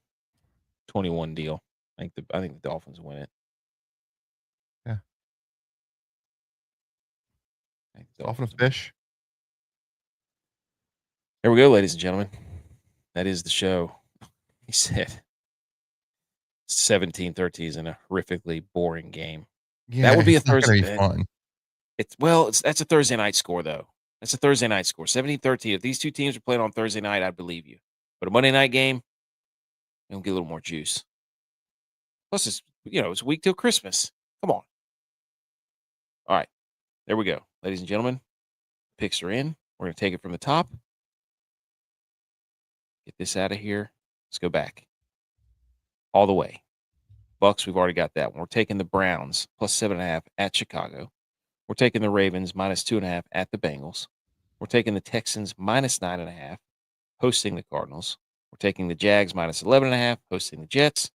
deal. I think the Dolphins win it. Yeah. Dolphin Dolphins of fish. There we go, ladies and gentlemen. That is the show. He said 17-13 is a horrifically boring game. Yeah, That would be a it's not Thursday. gonna be fun. That's a Thursday night score, though. That's a Thursday night score. 17-13. If these two teams are playing on Thursday night, I'd believe you. But a Monday night game, it'll get a little more juice. Plus, it's a week till Christmas. Come on. All right. There we go. Ladies and gentlemen, picks are in. We're going to take it from the top. Get this out of here. Let's go back. All the way. Bucks, we've already got that one. We're taking the Browns plus 7.5 at Chicago. We're taking the Ravens minus 2.5 at the Bengals. We're taking the Texans minus 9.5, hosting the Cardinals. We're taking the Jags minus 11.5, hosting the Jets.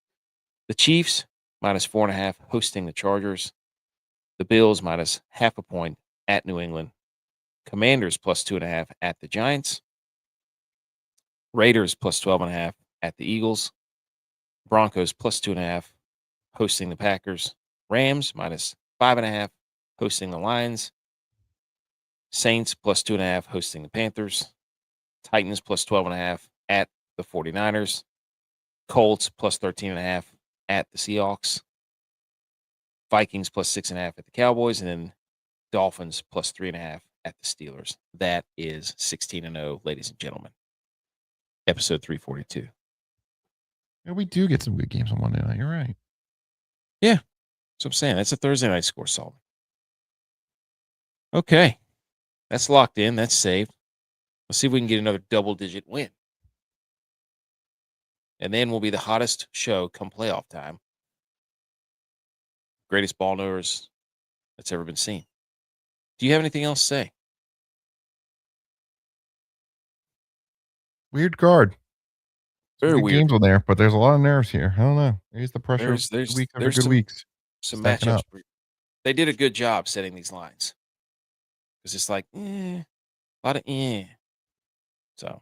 The Chiefs minus 4.5, hosting the Chargers. The Bills minus 0.5 point at New England. Commanders plus 2.5 at the Giants. Raiders plus 12.5 at the Eagles. Broncos plus 2.5, hosting the Packers. Rams minus 5.5, hosting the Lions. Saints plus 2.5, hosting the Panthers. Titans plus 12.5 at the 49ers. Colts plus 13.5 at the Seahawks. Vikings plus 6.5 at the Cowboys. And then Dolphins plus 3.5 at the Steelers. That is 16-0, ladies and gentlemen. Episode 342. Yeah, we do get some good games on Monday night. You're right. Yeah. So I'm saying that's a Thursday night score, Solomon. Okay. That's locked in. That's saved. Let's see if we can get another double-digit win. And then we'll be the hottest show come playoff time. Greatest ball knowers that's ever been seen. Do you have anything else to say? Weird card. Very good weird games on there, but there's a lot of nerves here. I don't know. Maybe the pressure There's of good weeks after good weeks. Some stacking matchups. up. They did a good job setting these lines. Because it's like, a lot of So,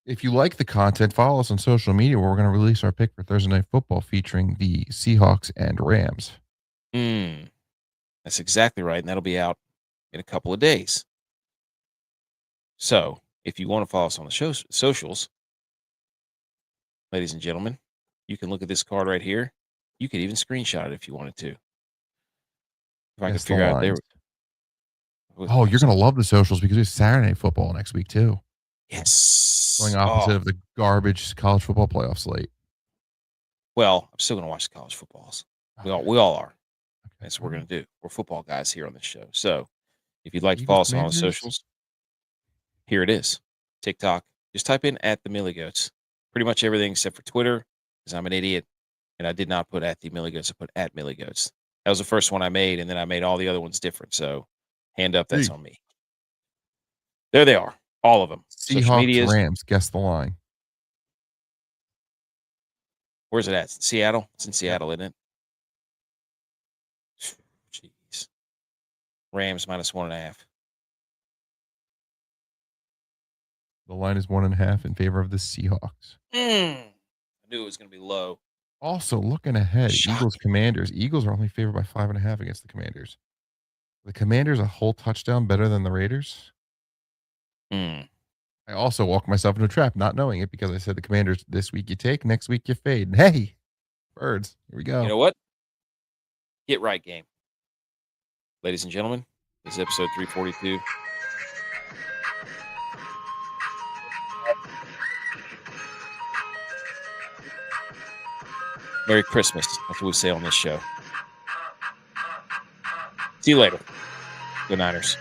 if you like the content, follow us on social media where we're going to release our pick for Thursday Night Football featuring the Seahawks and Rams. That's exactly right. And that'll be out in a couple of days. So, if you want to follow us on the socials, ladies and gentlemen, you can look at this card right here. You could even screenshot it if you wanted to. If I could figure out there. Oh, you're going to love the socials because it's Saturday Night Football next week, too. Yes. Going opposite of the garbage college football playoff slate. Well, I'm still going to watch the college footballs. We all are. Okay. That's what we're going to do. We're football guys here on this show. So if you'd like to follow us on the socials, here it is. TikTok. Just type in at the Millie Goats. Pretty much everything except for Twitter, because I'm an idiot. And I did not put at the Millie Goats. I put at Millie Goats. That was the first one I made, and then I made all the other ones different. So hand up, that's on me. There they are. All of them. Seahawks, Rams. Guess the line. Where's it at? Seattle? It's in Seattle, isn't it? Jeez. Rams minus 1.5. The line is 1.5 in favor of the Seahawks. I knew it was going to be low. Also, looking ahead, Eagles, Commanders. Eagles are only favored by 5.5 against the Commanders. The Commanders a whole touchdown better than the Raiders. I also walked myself into a trap, not knowing it, because I said the Commanders this week you take, next week you fade. Hey, birds, here we go. You know what? Get right, game. Ladies and gentlemen, this is episode 342. Merry Christmas. That's what we say on this show. See you later. Good Niners.